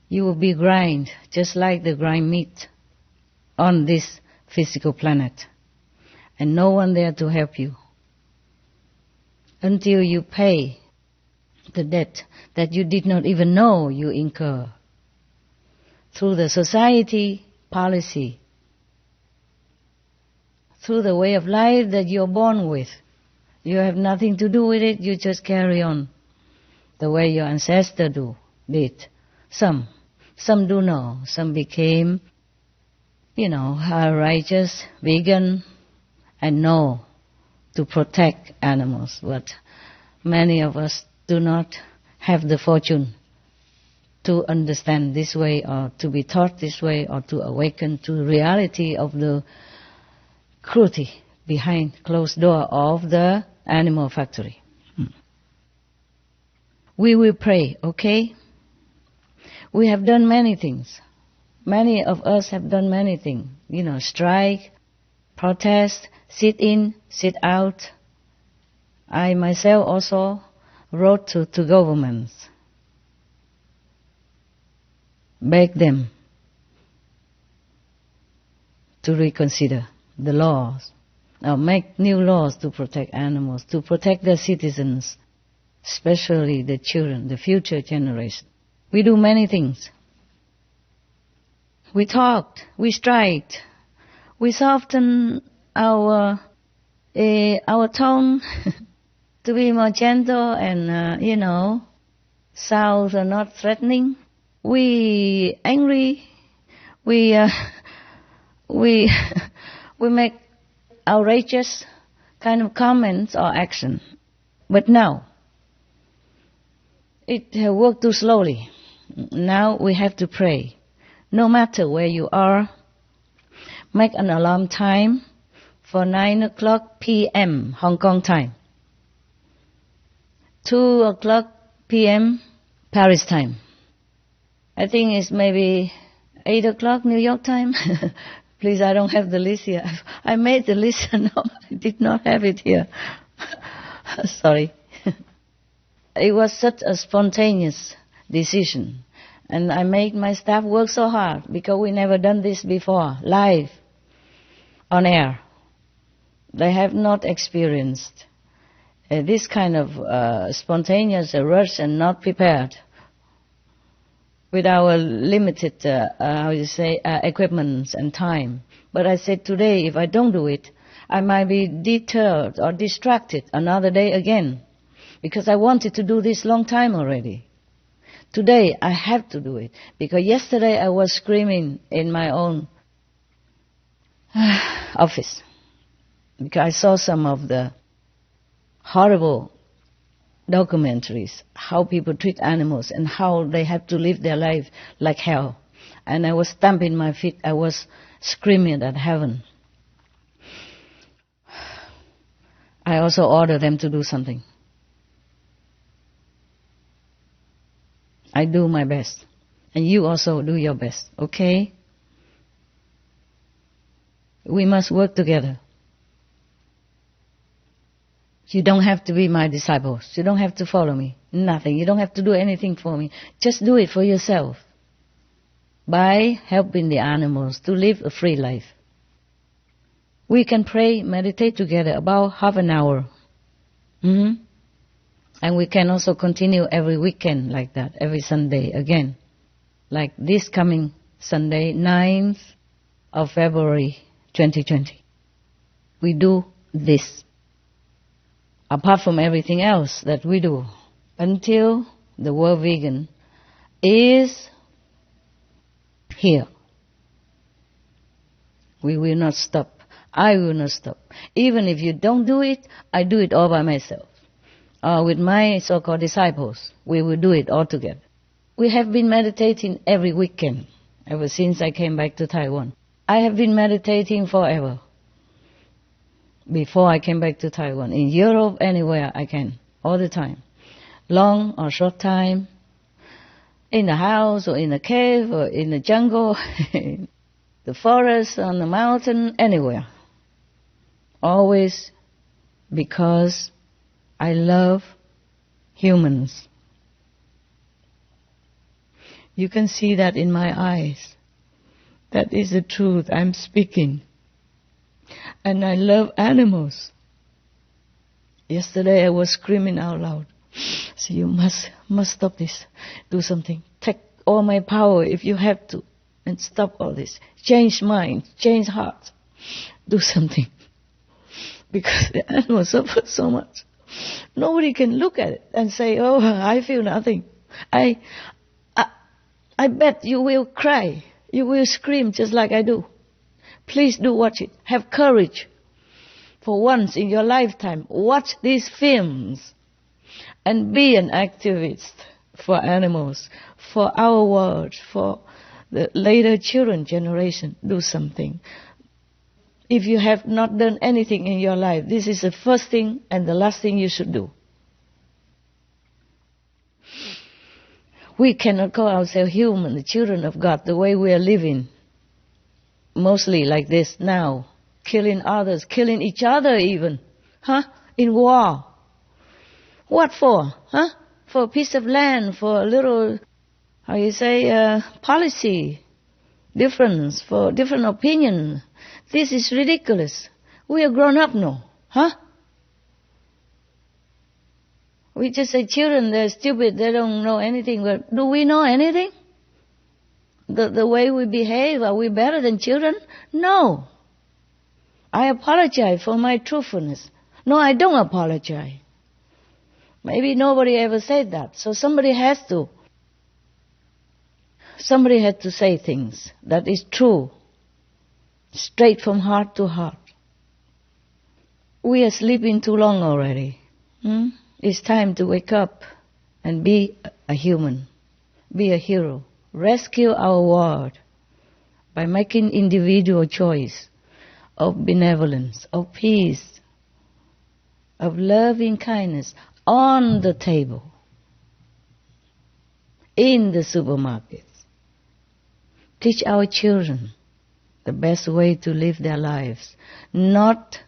You will be grind just like the grind meat on this physical planet. And no one there to help you until you pay the debt that you did not even know you incur through the society policy, through the way of life that you're born with. You have nothing to do with it, you just carry on the way your ancestors did. Some do know, some became, righteous, vegan, and know to protect animals. But many of us do not have the fortune to understand this way, or to be taught this way, or to awaken to the reality of the cruelty behind closed door of the animal factory. We will pray, okay? We have done many things. Many of us have done many things. Strike, protest, sit in, sit out. I myself also wrote to governments, beg them to reconsider the laws, or make new laws to protect animals, to protect their citizens, especially the children, the future generation. We do many things. We talked, we striked, we softened our tone to be more gentle and, sounds are not threatening. We angry, we make outrageous kind of comments or action. But now, it worked too slowly. Now we have to pray. No matter where you are, make an alarm time for 9:00 p.m. Hong Kong time, 2:00 p.m. Paris time. I think it's maybe 8:00 New York time. Please, I don't have the list here. I made the list, no, I did not have it here. Sorry. It was such a spontaneous decision. And I made my staff work so hard because we never done this before, live, on air. They have not experienced this kind of spontaneous rush and not prepared with our limited, equipment and time. But I said today, if I don't do it, I might be deterred or distracted another day again, because I wanted to do this long time already. Today, I have to do it, because yesterday I was screaming in my own office. because I saw some of the horrible documentaries, how people treat animals and how they have to live their life like hell. And I was stamping my feet. I was screaming at heaven. I also ordered them to do something. I do my best. And you also do your best, okay? We must work together. You don't have to be my disciples. You don't have to follow me. Nothing. You don't have to do anything for me. Just do it for yourself. By helping the animals to live a free life. We can pray, meditate together about half an hour. And we can also continue every weekend like that, every Sunday again. Like this coming Sunday, 9th of February 2020. We do this. Apart from everything else that we do, until the world vegan is here. We will not stop. I will not stop. Even if you don't do it, I do it all by myself. With my so-called disciples, we will do it all together. We have been meditating every weekend ever since I came back to Taiwan. I have been meditating forever. Before I came back to Taiwan, in Europe, anywhere I can, all the time. Long or short time, in the house or in the cave or in the jungle, the forest, on the mountain, anywhere. Always because I love humans. You can see that in my eyes. That is the truth I'm speaking. And I love animals. Yesterday I was screaming out loud. So you must stop this. Do something. Take all my power if you have to. And stop all this. Change minds. Change hearts. Do something. Because the animals suffer so much. Nobody can look at it and say, oh, I feel nothing. I bet you will cry. You will scream just like I do. Please do watch it. Have courage. For once in your lifetime, watch these films and be an activist for animals, for our world, for the later children generation. Do something. If you have not done anything in your life, this is the first thing and the last thing you should do. We cannot call ourselves human, the children of God, the way we are living. Mostly like this now. Killing others, killing each other even. In war. What for? For a piece of land, for a little, policy difference, for different opinion. This is ridiculous. We are grown up now. We just say children, they're stupid, they don't know anything. But do we know anything? The way we behave, are we better than children? No. I apologize for my truthfulness. No, I don't apologize. Maybe nobody ever said that. So somebody has to. Somebody had to say things that is true. Straight from heart to heart. We are sleeping too long already. It's time to wake up and be a human. Be a hero. Rescue our world by making individual choice of benevolence, of peace, of loving kindness on the table, in the supermarkets. Teach our children the best way to live their lives, not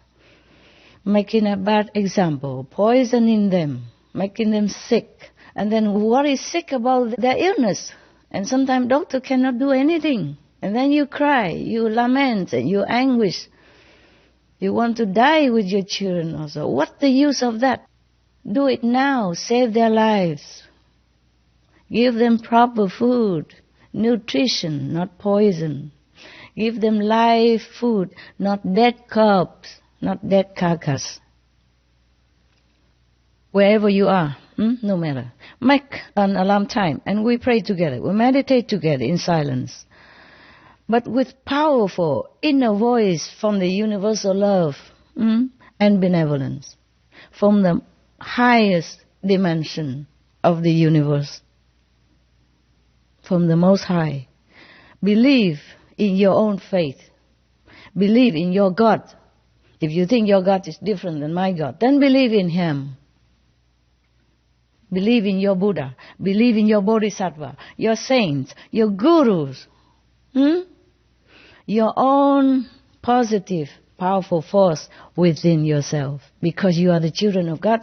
making a bad example, poisoning them, making them sick, and then worry sick about their illness. And sometimes doctor cannot do anything. And then you cry, you lament, and you anguish. You want to die with your children also. What's the use of that? Do it now. Save their lives. Give them proper food, nutrition, not poison. Give them live food, not dead corpse, not dead carcass. Wherever you are, no matter. Make an alarm time and we pray together. We meditate together in silence. But with powerful inner voice from the universal love and benevolence from the highest dimension of the universe, from the Most High. Believe in your own faith. Believe in your God. If you think your God is different than my God, then believe in Him. Believe in your Buddha. Believe in your Bodhisattva, your saints, your gurus. Your own positive, powerful force within yourself. Because you are the children of God.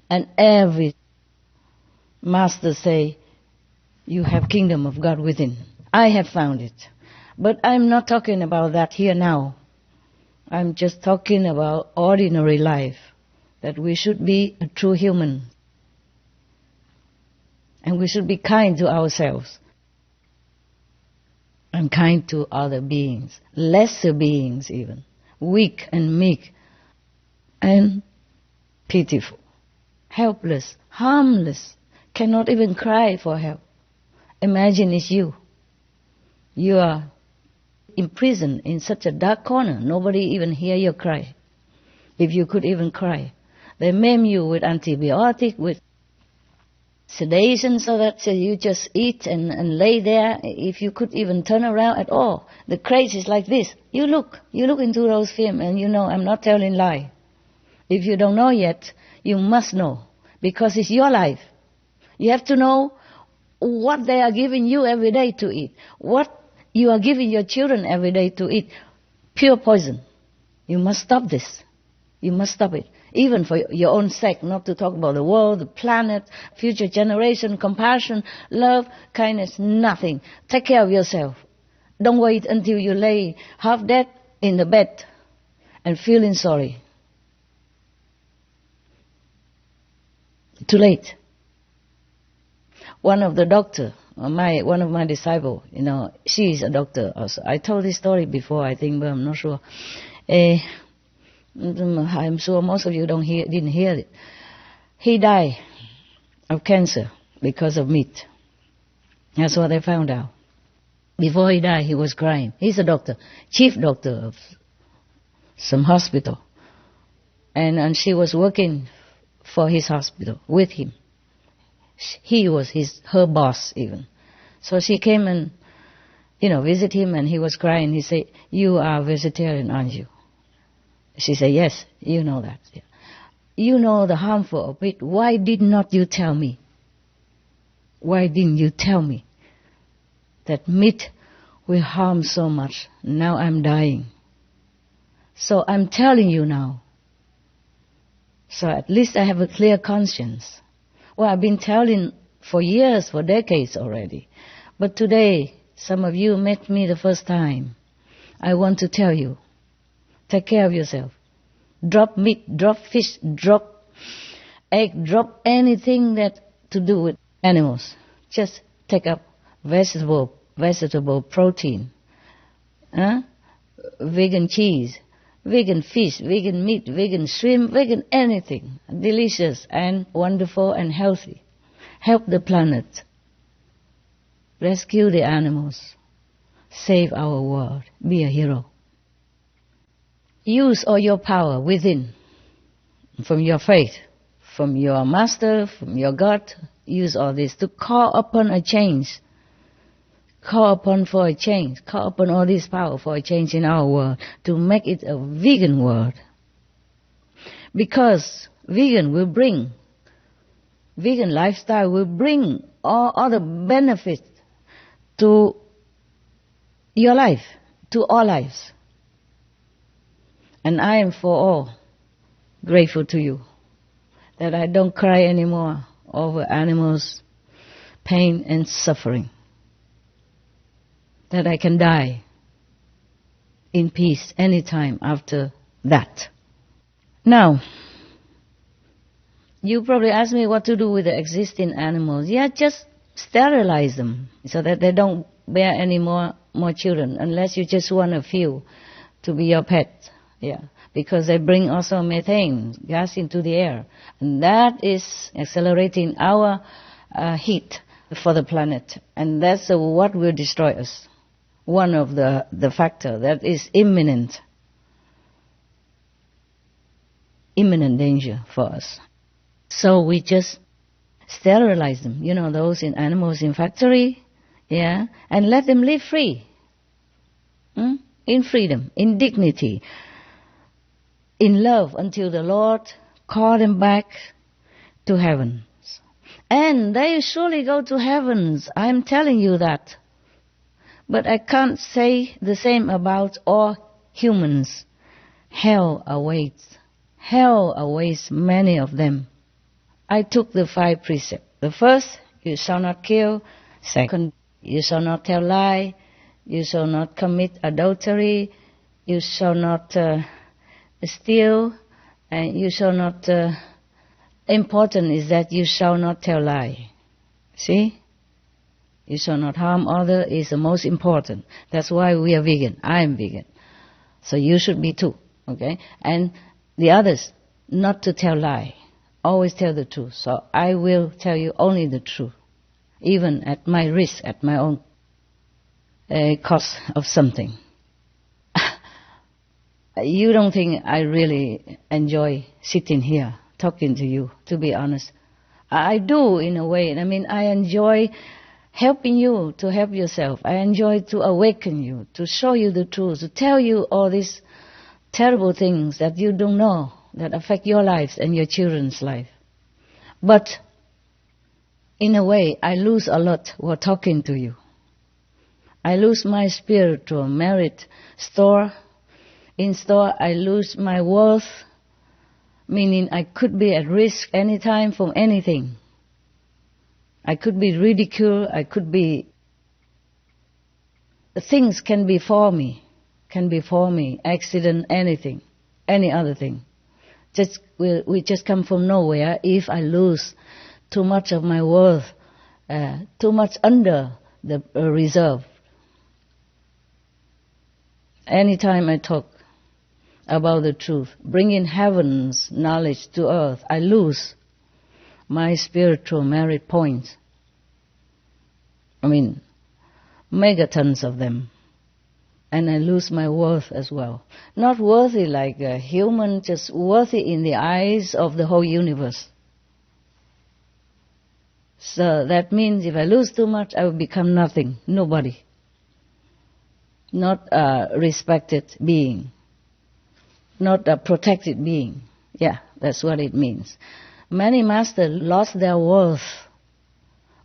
And every master say, you have kingdom of God within. I have found it. But I'm not talking about that here now. I'm just talking about ordinary life. That we should be a true human. And we should be kind to ourselves. And kind to other beings. Lesser beings even. Weak and meek. And pitiful. Helpless. Harmless. Cannot even cry for help. Imagine it's you. You are imprisoned in such a dark corner. Nobody even hear your cry. If you could even cry. They maim you with antibiotic, with sedation, so that you just eat and lay there. If you could even turn around at all. The craze is like this. You look into those films and you know I'm not telling lie. If you don't know yet, you must know. Because it's your life. You have to know what they are giving you every day to eat. What you are giving your children every day to eat. Pure poison. You must stop this. You must stop it. Even for your own sake, not to talk about the world, the planet, future generation, compassion, love, kindness, nothing. Take care of yourself. Don't wait until you lay half dead in the bed and feeling sorry. Too late. One of the doctor, one of my disciples, she is a doctor also. I told this story before, I think, but I'm not sure. I'm sure most of you didn't hear it. He died of cancer because of meat. That's what I found out. Before he died, he was crying. He's a doctor, chief doctor of some hospital. And she was working for his hospital with him. He was her boss even. So she came and, visit him, and he was crying. He said, "You are vegetarian, aren't you?" She said, "Yes, you know that." Yeah. "You know the harmful of it. Why did not you tell me? Why didn't you tell me that meat will harm so much? Now I'm dying. So I'm telling you now. So at least I have a clear conscience." Well, I've been telling for years, for decades already. But today, some of you met me the first time. I want to tell you, take care of yourself. Drop meat, drop fish, drop egg, drop anything that to do with animals. Just take up vegetable protein. Vegan cheese, vegan fish, vegan meat, vegan shrimp, vegan anything. Delicious and wonderful and healthy. Help the planet. Rescue the animals. Save our world. Be a hero. Use all your power within. From your faith, from your master, from your God. Use all this to call upon a change. Call upon for a change. Call upon all this power for a change in our world. To make it a vegan world. Because vegan lifestyle will bring all other benefits to your life, to all lives. And I am for all grateful to you that I don't cry anymore over animals' pain and suffering. That I can die in peace anytime after that. Now, you probably ask me what to do with the existing animals. Yeah, just sterilize them so that they don't bear any more children, unless you just want a few to be your pet. Yeah, because they bring also methane gas into the air, and that is accelerating our heat for the planet, and that's what will destroy us. One of the factor that is imminent. imminent danger for us. So we just sterilize them, those animals in factory, and let them live free, in freedom, in dignity, in love, until the Lord call them back to heavens. And they surely go to heavens, I'm telling you that. But I can't say the same about all humans. Hell awaits. Hell awaits many of them. I took the 5 precepts. The first, you shall not kill. Second, you shall not tell lie. You shall not commit adultery. You shall not steal. And you shall not... important is that you shall not tell lie. See? You shall not harm others is the most important. That's why we are vegan. I am vegan. So you should be too. Okay? And the others, not to tell lie. Always tell the truth. So I will tell you only the truth. Even at my risk, at my own cost of something. You don't think I really enjoy sitting here talking to you, to be honest. I do in a way. I mean, I enjoy helping you to help yourself. I enjoy to awaken you, to show you the truth, to tell you all these terrible things that you don't know, that affect your lives and your children's life. But in a way, I lose a lot while talking to you. I lose my spiritual merit store. In store, I lose my worth, meaning I could be at risk anytime from anything. I could be ridiculed, things can befall me, accident, anything, any other thing. We just come from nowhere if I lose too much of my worth, too much under the reserve. Anytime I talk about the truth, bringing heaven's knowledge to earth, I lose my spiritual merit points. I mean, megatons of them. And I lose my worth as well. Not worthy like a human, just worthy in the eyes of the whole universe. So that means if I lose too much, I will become nothing, nobody. Not a respected being. Not a protected being. Yeah, that's what it means. Many masters lost their worth.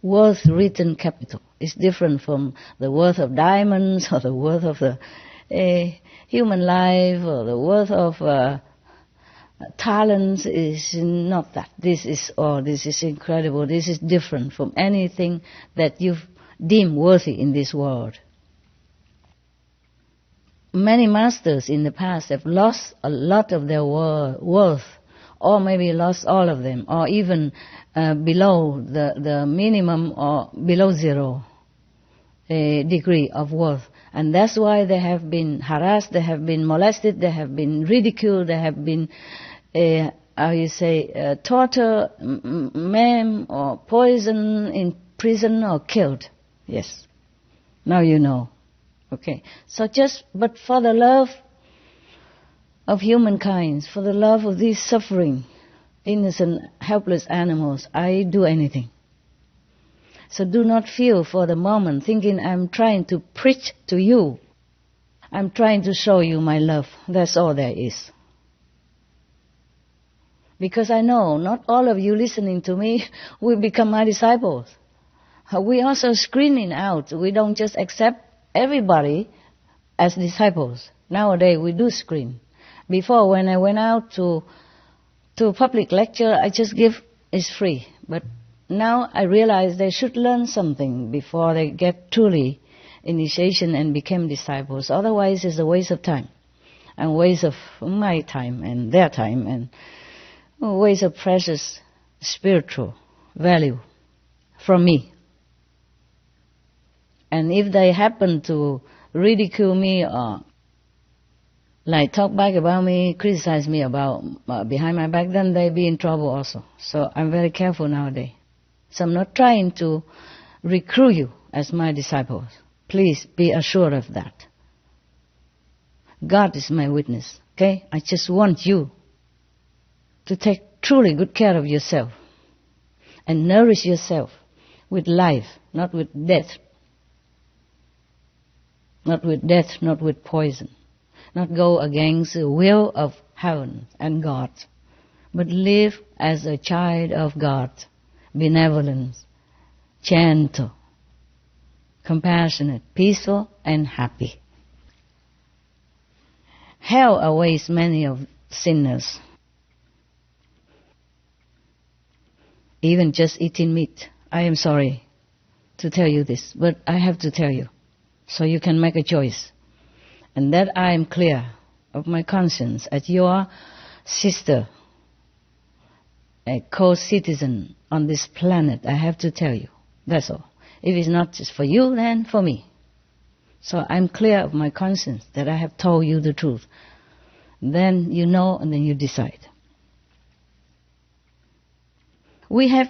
Worth written capital. It's different from the worth of diamonds or the worth of the human life or the worth of talents. Is not that. This is incredible. This is different from anything that you deem worthy in this world. Many masters in the past have lost a lot of their worth, or maybe lost all of them, or even below the minimum or below zero degree of worth. And that's why they have been harassed, they have been molested, they have been ridiculed, they have been, tortured, maimed, or poisoned, in prison, or killed. Yes. Now you know. Okay. So but for the love of humankind, for the love of these suffering, innocent, helpless animals, I do anything. So do not feel for the moment thinking I'm trying to preach to you. I'm trying to show you my love. That's all there is. Because I know not all of you listening to me will become my disciples. We also screening out. We don't just accept everybody as disciples. Nowadays we do screen. Before, when I went out to public lecture, I just give, it's free. But now I realize they should learn something before they get truly initiation and become disciples. Otherwise it's a waste of time. And waste of my time and their time, and waste of precious spiritual value from me. And if they happen to ridicule me or talk back about me, criticize me about behind my back, then they be in trouble also. So I'm very careful nowadays. So I'm not trying to recruit you as my disciples. Please be assured of that. God is my witness. Okay? I just want you to take truly good care of yourself and nourish yourself with life, not with death. Not with death, not with poison. Not go against the will of heaven and God, but live as a child of God, benevolent, gentle, compassionate, peaceful, and happy. Hell awaits many of sinners. Even just eating meat. I am sorry to tell you this, but I have to tell you, so you can make a choice. And that I am clear of my conscience as your sister, a co-citizen on this planet. I have to tell you. That's all. If it's not just for you, then for me. So I'm clear of my conscience that I have told you the truth. Then you know, and then you decide. We have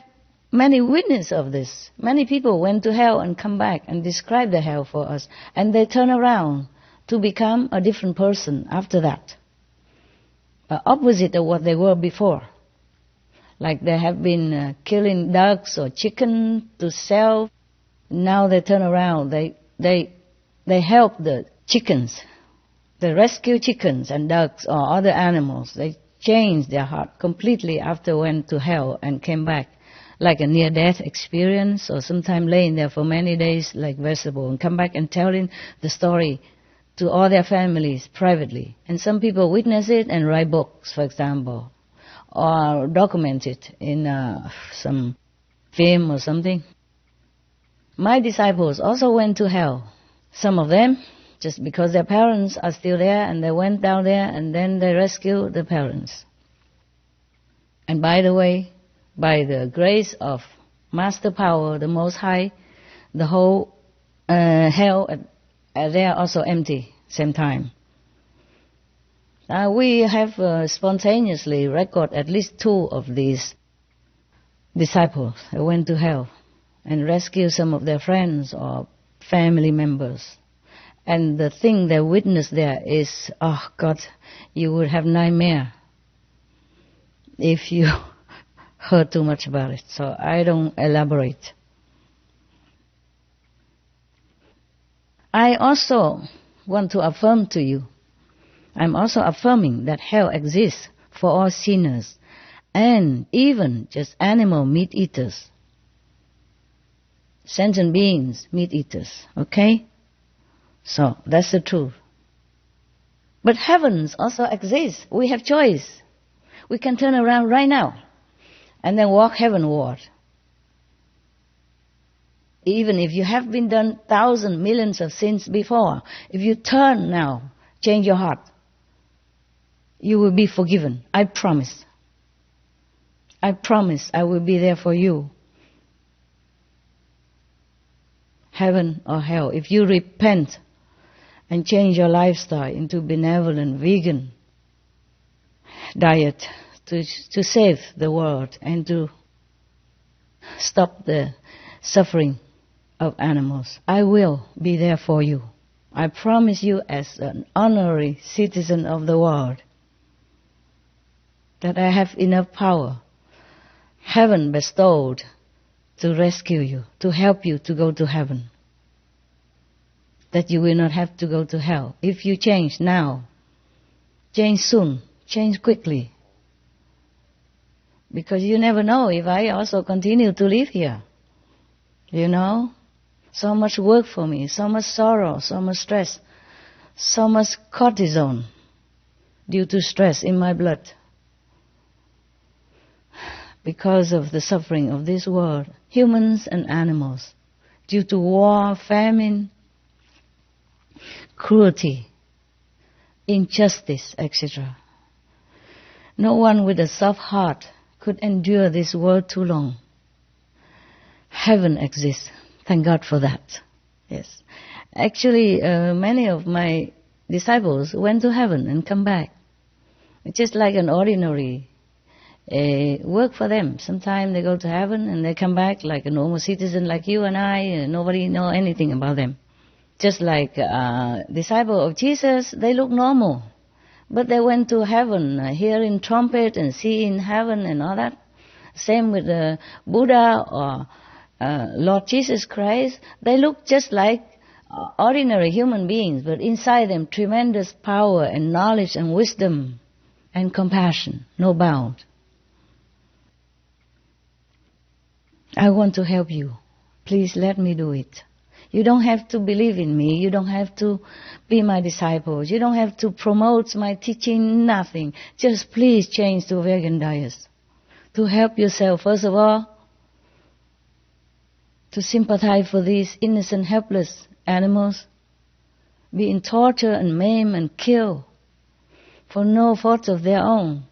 many witnesses of this. Many people went to hell and come back and describe the hell for us. And they turn around to become a different person after that. Opposite of what they were before. Like they have been killing ducks or chicken to sell. Now they turn around. They help the chickens. They rescue chickens and ducks or other animals. They changed their heart completely after went to hell and came back. Like a near-death experience, or sometime laying there for many days like vegetable, and come back and telling the story to all their families privately. And some people witness it and write books, for example, or document it in some film or something. My disciples also went to hell. Some of them, just because their parents are still there, and they went down there, and then they rescued the parents. And by the way, by the grace of Master Power, the Most High, the whole hell, they are also empty same time. We have spontaneously recorded at least 2 of these disciples who went to hell and rescued some of their friends or family members. And the thing they witnessed there is, oh God, you would have nightmare if you heard too much about it, so I don't elaborate. I also want to affirm to you, I'm also affirming that hell exists for all sinners and even just animal meat eaters, sentient beings, meat eaters, okay? So that's the truth. But heavens also exists. We have choice. We can turn around right now and then walk heavenward. Even if you have been done thousands, millions of sins before, if you turn now, change your heart, you will be forgiven. I promise. I promise I will be there for you. Heaven or hell, if you repent and change your lifestyle into benevolent vegan diet, to save the world and to stop the suffering of animals, I will be there for you. I promise you as an honorary citizen of the world that I have enough power, heaven bestowed, to rescue you, to help you to go to heaven. That you will not have to go to hell. If you change now, change soon, change quickly. Because you never know if I also continue to live here. You know? So much work for me, so much sorrow, so much stress, so much cortisone due to stress in my blood. Because of the suffering of this world, humans and animals, due to war, famine, cruelty, injustice, etc. No one with a soft heart could endure this world too long. Heaven exists. Thank God for that. Yes. Actually, many of my disciples went to heaven and come back. It's just like an ordinary work for them. Sometimes they go to heaven and they come back like a normal citizen like you and I, and nobody know anything about them. Just like disciple of Jesus, they look normal. But they went to heaven, hearing trumpet and seeing heaven and all that. Same with the Buddha or Lord Jesus Christ. They look just like ordinary human beings, but inside them tremendous power and knowledge and wisdom and compassion, no bound. I want to help you. Please let me do it. You don't have to believe in me. You don't have to be my disciples. You don't have to promote my teaching, nothing. Just please change to vegan diet. To help yourself, first of all, to sympathize for these innocent, helpless animals being tortured and maimed and killed for no fault of their own.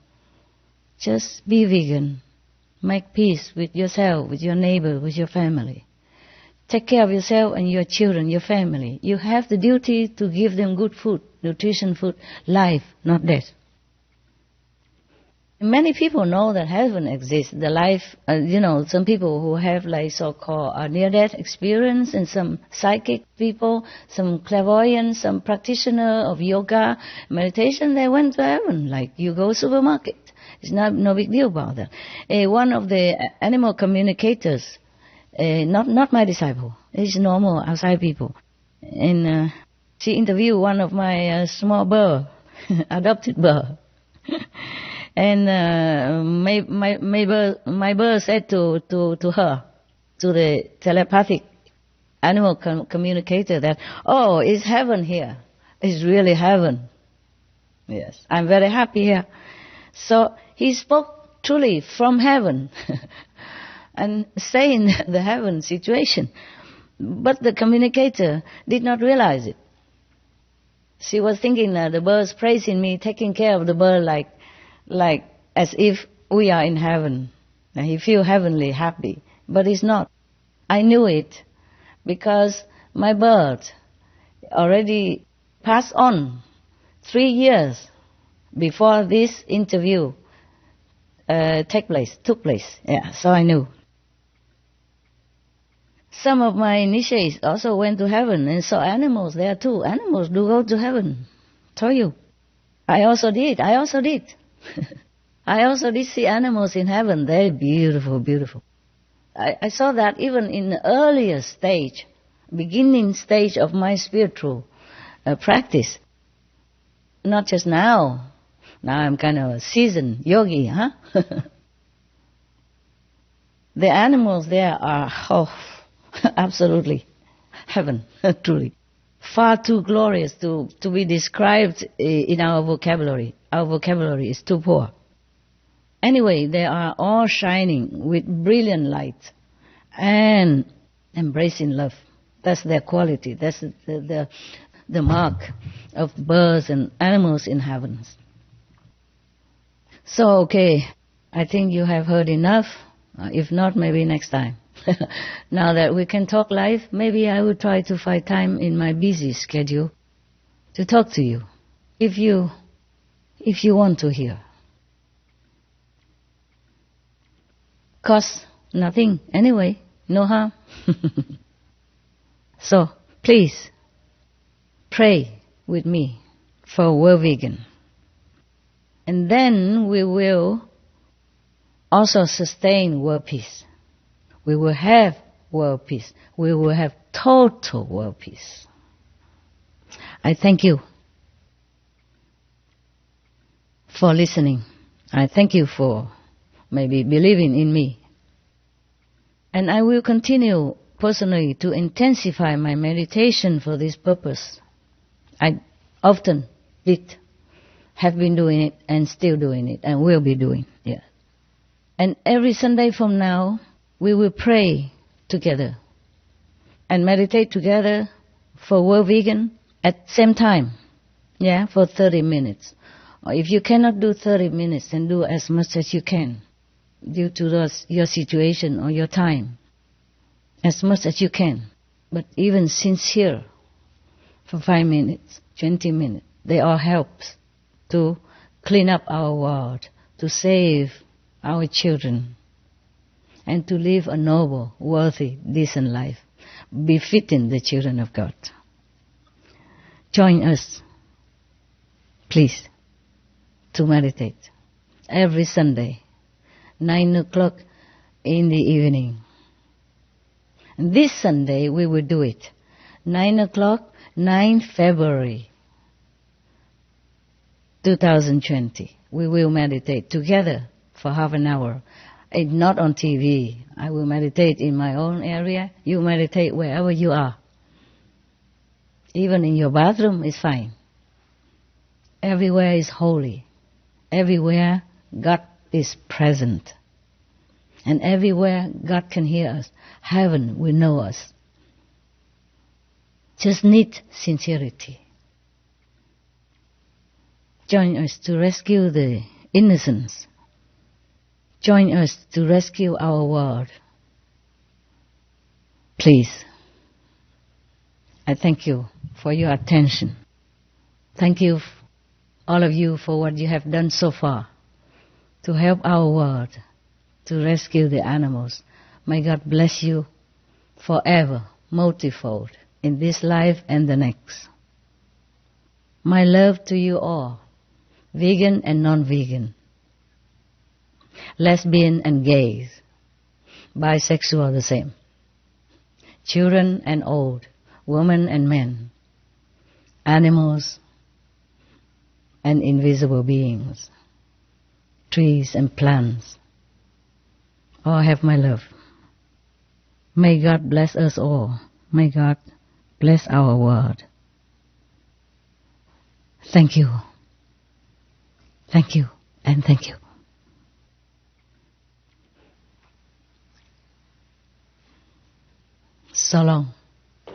Just be vegan. Make peace with yourself, with your neighbor, with your family. Take care of yourself and your children, your family. You have the duty to give them good food, nutrition food, life, not death. Many people know that heaven exists, the life, some people who have like so-called near-death experience, and some psychic people, some clairvoyant, some practitioner of yoga, meditation, they went to heaven, like you go supermarket. It's no big deal about that. One of the animal communicators, not my disciple, it's normal outside people, and she interviewed one of my small bird, adopted bird. And my bird said to her, to the telepathic animal communicator, that, oh, it's heaven here. It's really heaven. Yes, I'm very happy here. So he spoke truly from heaven and saying the heaven situation. But the communicator did not realize it. She was thinking that the bird's praising me, taking care of the bird like as if we are in heaven. And he feel heavenly happy. But it's not. I knew it because my bird already passed on 3 years before this interview took place. Yeah, so I knew. Some of my initiates also went to heaven and saw animals there too. Animals do go to heaven. Told you. I also did. I also did see animals in heaven. They're beautiful, beautiful. I saw that even in the earliest stage, beginning stage of my spiritual practice. Not just now. Now I'm kind of a seasoned yogi, huh? The animals there are, absolutely heaven, truly. Far too glorious to be described in our vocabulary. Our vocabulary is too poor. Anyway, they are all shining with brilliant light and embracing love. That's their quality. That's the mark of birds and animals in heavens. So, okay, I think you have heard enough. If not, maybe next time. Now that we can talk live, maybe I will try to find time in my busy schedule to talk to you, if you want to hear. Cost nothing anyway, no harm. So, please, pray with me for World Vegan. And then we will also sustain world peace. We will have world peace. We will have total world peace. I thank you for listening. I thank you for maybe believing in me. And I will continue personally to intensify my meditation for this purpose. I often have been doing it and still doing it and will be doing it. And every Sunday from now, we will pray together and meditate together for World Vegan at the same time, for 30 minutes. Or if you cannot do 30 minutes, then do as much as you can due to your situation or your time, as much as you can. But even sincere for 5 minutes, 20 minutes, they all help to clean up our world, to save our children, and to live a noble, worthy, decent life, befitting the children of God. Join us, please. to meditate. Every Sunday, 9 o'clock in the evening. And this Sunday we will do it. 9 o'clock, 9 February 2020. We will meditate together for half an hour. It's not on TV. I will meditate in my own area. You meditate wherever you are. Even in your bathroom is fine. Everywhere is holy. Everywhere God is present. And everywhere God can hear us. Heaven will know us. Just need sincerity. Join us to rescue the innocents. Join us to rescue our world. Please. I thank you for your attention. Thank you, all of you, for what you have done so far to help our world, to rescue the animals. May God bless you forever, multifold, in this life and the next. My love to you all, vegan and non-vegan, lesbian and gays, bisexual the same, children and old, women and men, animals and invisible beings, trees and plants, all have my love. May God bless us all. May God bless our world. Thank you. Thank you and thank you. So long. You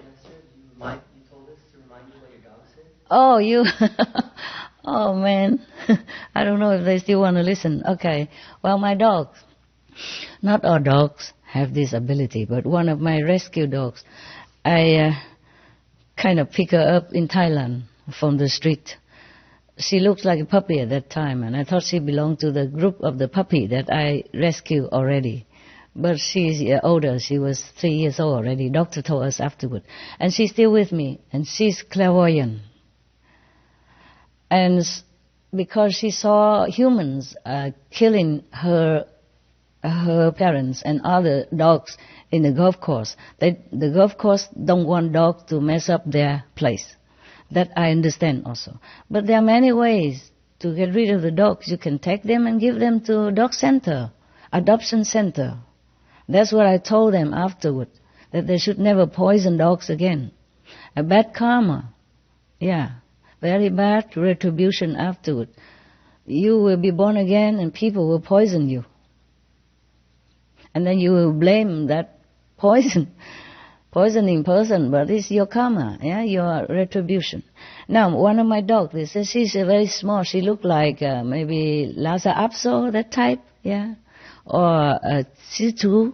told us to remind you what your dog said? Oh, you... Oh, man. I don't know if they still want to listen. Okay. Well, my dogs. Not all dogs have this ability, but one of my rescue dogs, I kind of pick her up in Thailand from the street. She looks like a puppy at that time, and I thought she belonged to the group of the puppy that I rescued already. But she's older. She was 3 years old already. Doctor told us afterward. And she's still with me, and she's clairvoyant. And because she saw humans killing her parents and other dogs in the golf course, the golf course don't want dogs to mess up their place. That I understand also. But there are many ways to get rid of the dogs. You can take them and give them to a dog center, adoption center. That's what I told them afterward, that they should never poison dogs again. A bad karma. Yeah. Very bad retribution afterward. You will be born again and people will poison you. And then you will blame that poisoning person, but it's your karma, yeah, your retribution. Now, one of my dogs, they say she's very small. She looked like maybe Lhasa Apso, that type, yeah, or a Shih Tzu,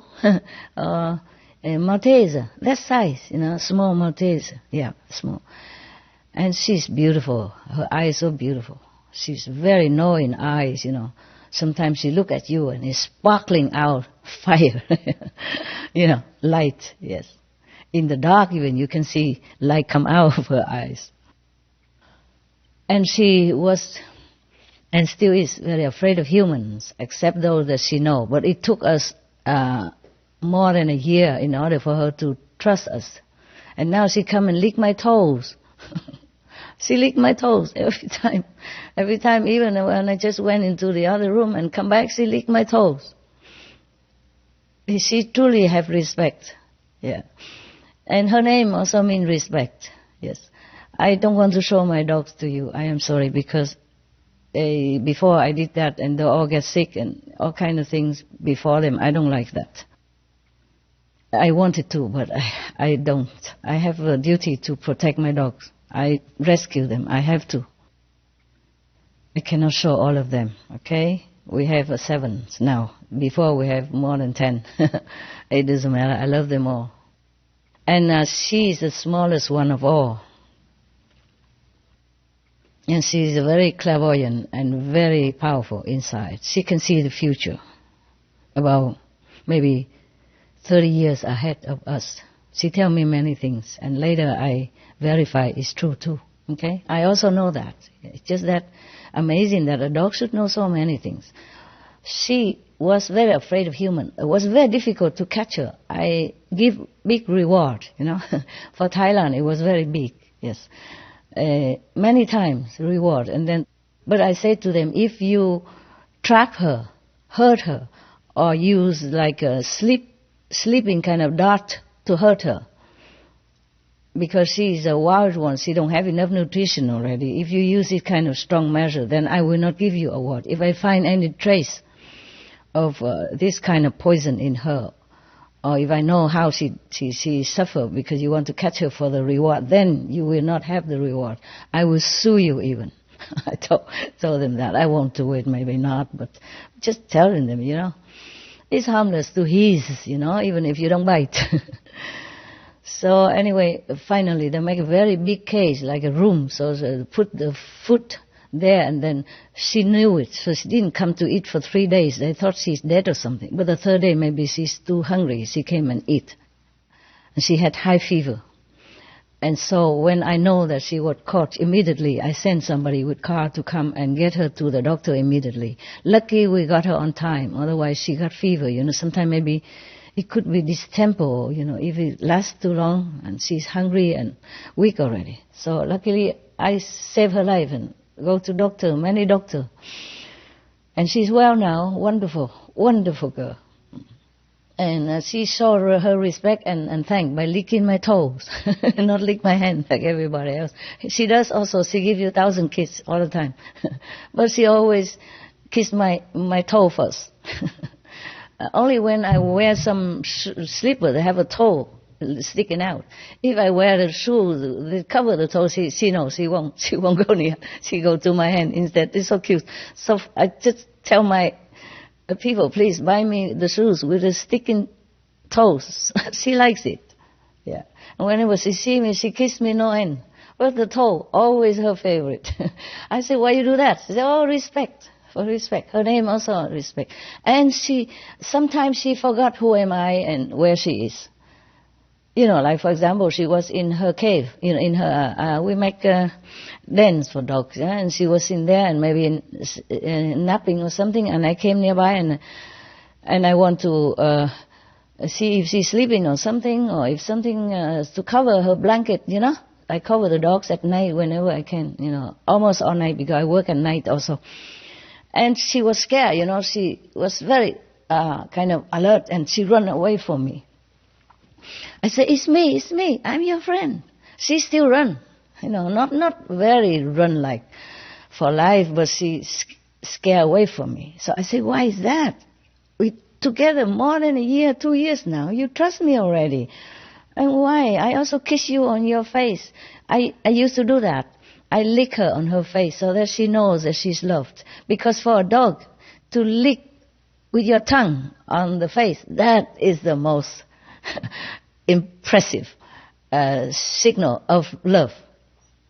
or a Maltese, that size, small Maltese, yeah, small. And she's beautiful. Her eyes so beautiful. She's very knowing eyes, Sometimes she look at you and is sparkling out fire, light, yes. In the dark even you can see light come out of her eyes. And she was, and still is, very afraid of humans, except those that she knows. But it took us more than a year in order for her to trust us. And now she come and lick my toes. She licked my toes every time. Every time, even when I just went into the other room and come back, she licked my toes. She truly have respect. Yeah. And her name also means respect. Yes. I don't want to show my dogs to you. I am sorry, because before I did that and they all get sick and all kind of things before them. I don't like that. I wanted to, but I don't. I have a duty to protect my dogs. I rescue them. I have to. I cannot show all of them, okay? We have 7 now. Before we have more than 10. It doesn't matter. I love them all. And she is the smallest one of all. And she is very clairvoyant and very powerful inside. She can see the future, about maybe 30 years ahead of us. She tells me many things, and later I verify it's true too. Okay? I also know that. It's just that amazing that a dog should know so many things. She was very afraid of human. It was very difficult to catch her. I give big reward, For Thailand, it was very big, yes. Many times reward. But I say to them, if you trap her, hurt her, or use like a sleeping kind of dart to hurt her, because she is a wild one, she don't have enough nutrition already. If you use this kind of strong measure, then I will not give you a award. If I find any trace of this kind of poison in her, or if I know how she suffered because you want to catch her for the reward, then you will not have the reward. I will sue you even. I told them that. I won't do it, maybe not, but just telling them, It's harmless to his, even if you don't bite. So anyway, finally they make a very big cage, like a room, so they put the food there, and then she knew it, so she didn't come to eat for 3 days. They thought she's dead or something, but the third day maybe she's too hungry, she came and ate. And she had high fever. And so when I know that she was caught, immediately I sent somebody with car to come and get her to the doctor immediately. Lucky we got her on time, otherwise she got fever, Sometimes maybe it could be distemper, if it lasts too long and she's hungry and weak already. So luckily I saved her life and go to many doctor. And she's well now, wonderful, wonderful girl. And she showed her respect and thank by licking my toes, not lick my hand like everybody else. She does also, she gives you 1,000 kisses all the time. But she always kiss my toe first. Only when I wear some slipper, they have a toe sticking out. If I wear the shoes, they cover the toe, she knows, she won't go near. She go to my hand instead. It's so cute. So I just tell my people, please buy me the shoes with the sticking toes. She likes it. Yeah. And whenever she see me, she kiss me no end. But the toe, always her favorite. I say, why you do that? She say, oh, respect. For respect. Her name also respect. And sometimes she forgot who am I and where she is. Like for example, she was in her cave, in her, we make dens for dogs, and she was in there and maybe napping or something, and I came nearby and I want to see if she's sleeping or something, or if something to cover her blanket, I cover the dogs at night whenever I can, almost all night because I work at night also. And she was scared, she was very kind of alert, and she ran away from me. I said, it's me, I'm your friend. She still run, not very run like for life, but she scared away from me. So I said, why is that? We together more than a year, 2 years now. You trust me already. And why? I also kiss you on your face. I used to do that. I lick her on her face so that she knows that she's loved. Because for a dog to lick with your tongue on the face, that is the most impressive signal of love.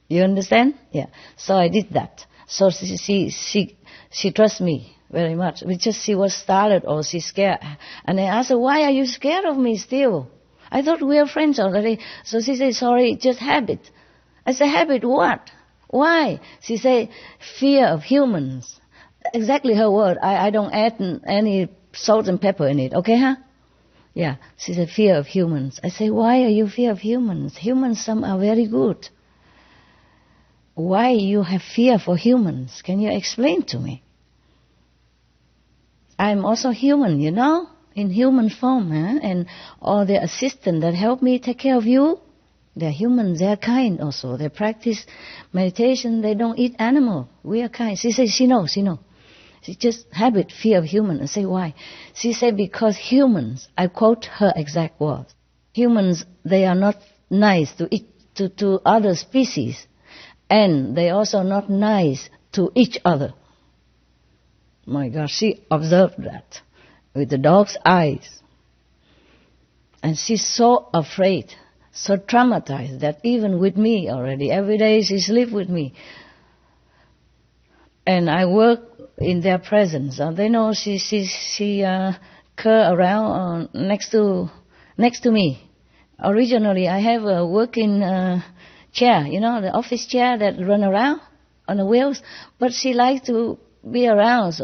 You understand? Yeah. So I did that. So she trusts me very much. Because she was startled or she's scared. And I asked her, why are you scared of me still? I thought we were friends already. So she said, sorry, just habit. I said, habit what? Why? She said, fear of humans. Exactly her word. I don't add any salt and pepper in it. Okay, huh? Yeah. She said, fear of humans. I say, why are you fear of humans? Humans, some are very good. Why you have fear for humans? Can you explain to me? I'm also human, in human form, huh? And all the assistants that help me take care of you, they're humans, they're kind also. They practice meditation, they don't eat animal. We are kind. She says, she knows. She just habit, fear of human. I say, why? She said, because humans, I quote her exact words, humans, they are not nice to other species. And they also not nice to each other. My God, she observed that with the dog's eyes. And she's so afraid, so traumatized that even with me already, every day she sleeps with me. And I work in their presence. They know she cur around next to me. Originally, I have a working chair, the office chair that run around on the wheels. But she likes to be around,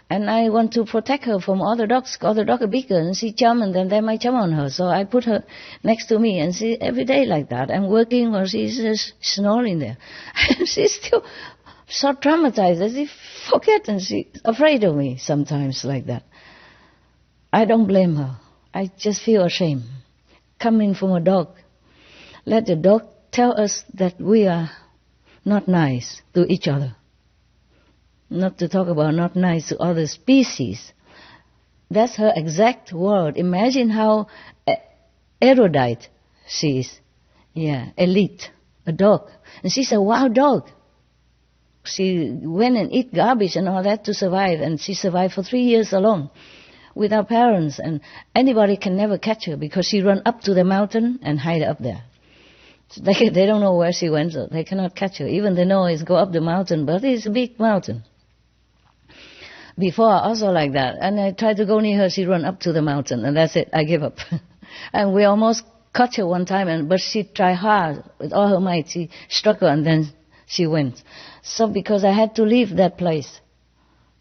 and I want to protect her from other dogs. Other dogs are bigger, and she jump, and then they might jump on her. So I put her next to me, and she every day like that. I'm working, or she's just snoring there. She's still so traumatized that she forget, and she's afraid of me sometimes like that. I don't blame her. I just feel ashamed. Coming from a dog, let the dog tell us that we are not nice to each other. Not to talk about not nice to other species. That's her exact word. Imagine how erudite she is. Yeah, elite, a dog. And she's a wild dog. She went and eat garbage and all that to survive, and she survived for 3 years alone without parents, and anybody can never catch her because she run up to the mountain and hide up there. They don't know where she went, so they cannot catch her. Even they know it's go up the mountain, but it's a big mountain. Before, also like that, and I tried to go near her, she run up to the mountain, and that's it, I give up. And we almost caught her one time, but she tried hard with all her might. She struck her, and then she went. So because I had to leave that place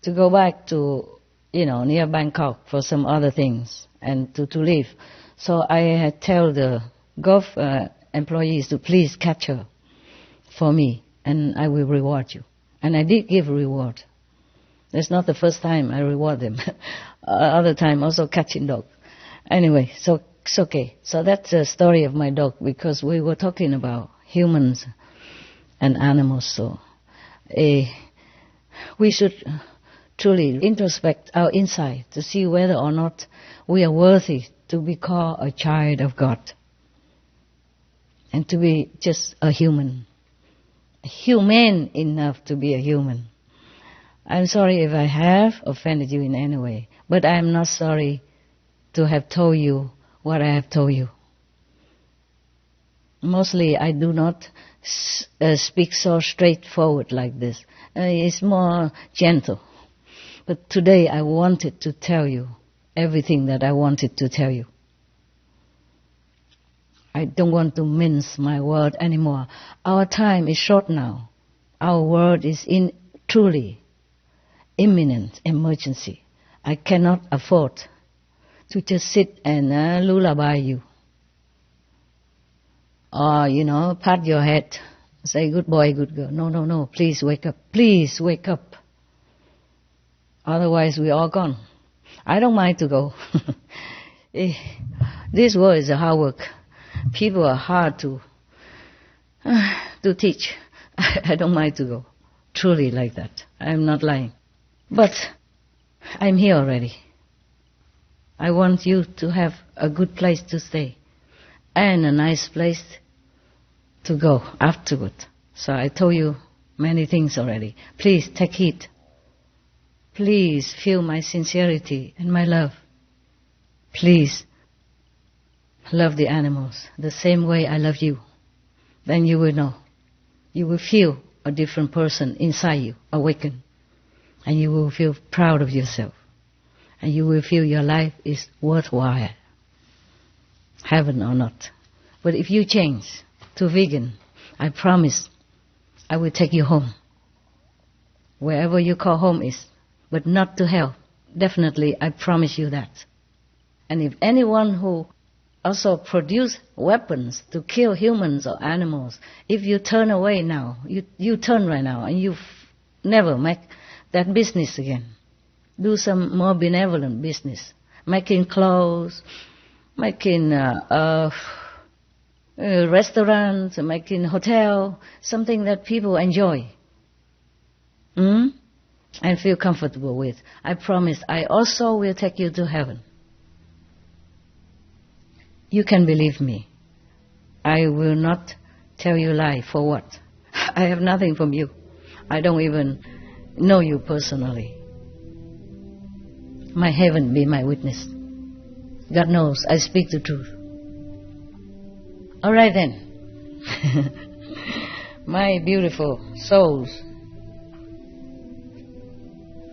to go back to, near Bangkok for some other things, and to leave. So I had tell the golf employees to please catch her for me, and I will reward you. And I did give reward. It's not the first time I reward them. Other time also catching dog. Anyway, so it's okay. So that's the story of my dog, because we were talking about humans and animals. So we should truly introspect our inside to see whether or not we are worthy to be called a child of God and to be just a human, humane enough to be a human. I'm sorry if I have offended you in any way, but I am not sorry to have told you what I have told you. Mostly I do not speak so straightforward like this. It's more gentle. But today I wanted to tell you everything that I wanted to tell you. I don't want to mince my word anymore. Our time is short now. Our world is in truly imminent emergency. I cannot afford to just sit and lullaby you. Or, pat your head, say, good boy, good girl. No, please wake up. Please wake up. Otherwise, we're all gone. I don't mind to go. This world is a hard work. People are hard to teach. I don't mind to go. Truly like that. I'm not lying. But I'm here already. I want you to have a good place to stay and a nice place to go afterward. So I told you many things already. Please take heed. Please feel my sincerity and my love. Please love the animals the same way I love you. Then you will know. You will feel a different person inside you awaken. And you will feel proud of yourself. And you will feel your life is worthwhile. Heaven or not. But if you change to vegan, I promise I will take you home. Wherever you call home is. But not to hell. Definitely, I promise you that. And if anyone who also produce weapons to kill humans or animals, if you turn away now, you turn right now, and you never make that business again. Do some more benevolent business. Making clothes, making restaurants, making hotel, something that people enjoy. And feel comfortable with. I promise I also will take you to heaven. You can believe me. I will not tell you lie. For what? I have nothing from you. I don't even know you personally. My heaven be my witness. God knows I speak the truth. All right then. My beautiful souls.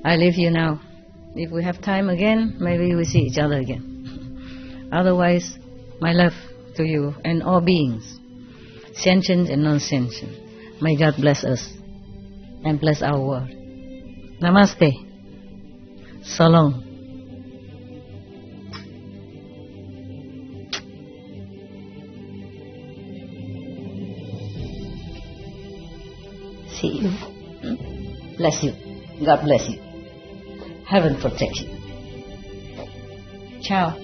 I leave you now. If we have time again, maybe we'll see each other again. Otherwise, my love to you and all beings. sentient and non-sentient. May God bless us and bless our world. Namaste. So long. See you. Bless you. God bless you. Heaven protect you. Ciao.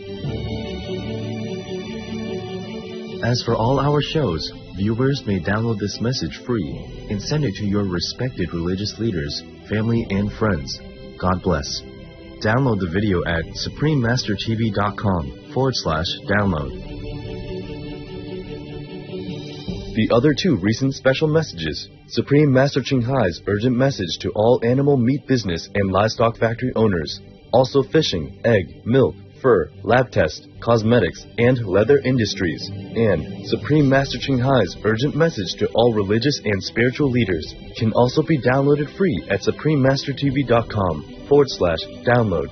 As for all our shows, viewers may download this message free and send it to your respected religious leaders, family, and friends. God bless. Download the video at suprememastertv.com/download. The other two recent special messages: Supreme Master Ching Hai's urgent message to all animal meat business and livestock factory owners, also fishing, egg, milk, fur, lab test, cosmetics, and leather industries, and Supreme Master Ching Hai's urgent message to all religious and spiritual leaders can also be downloaded free at suprememastertv.com/download.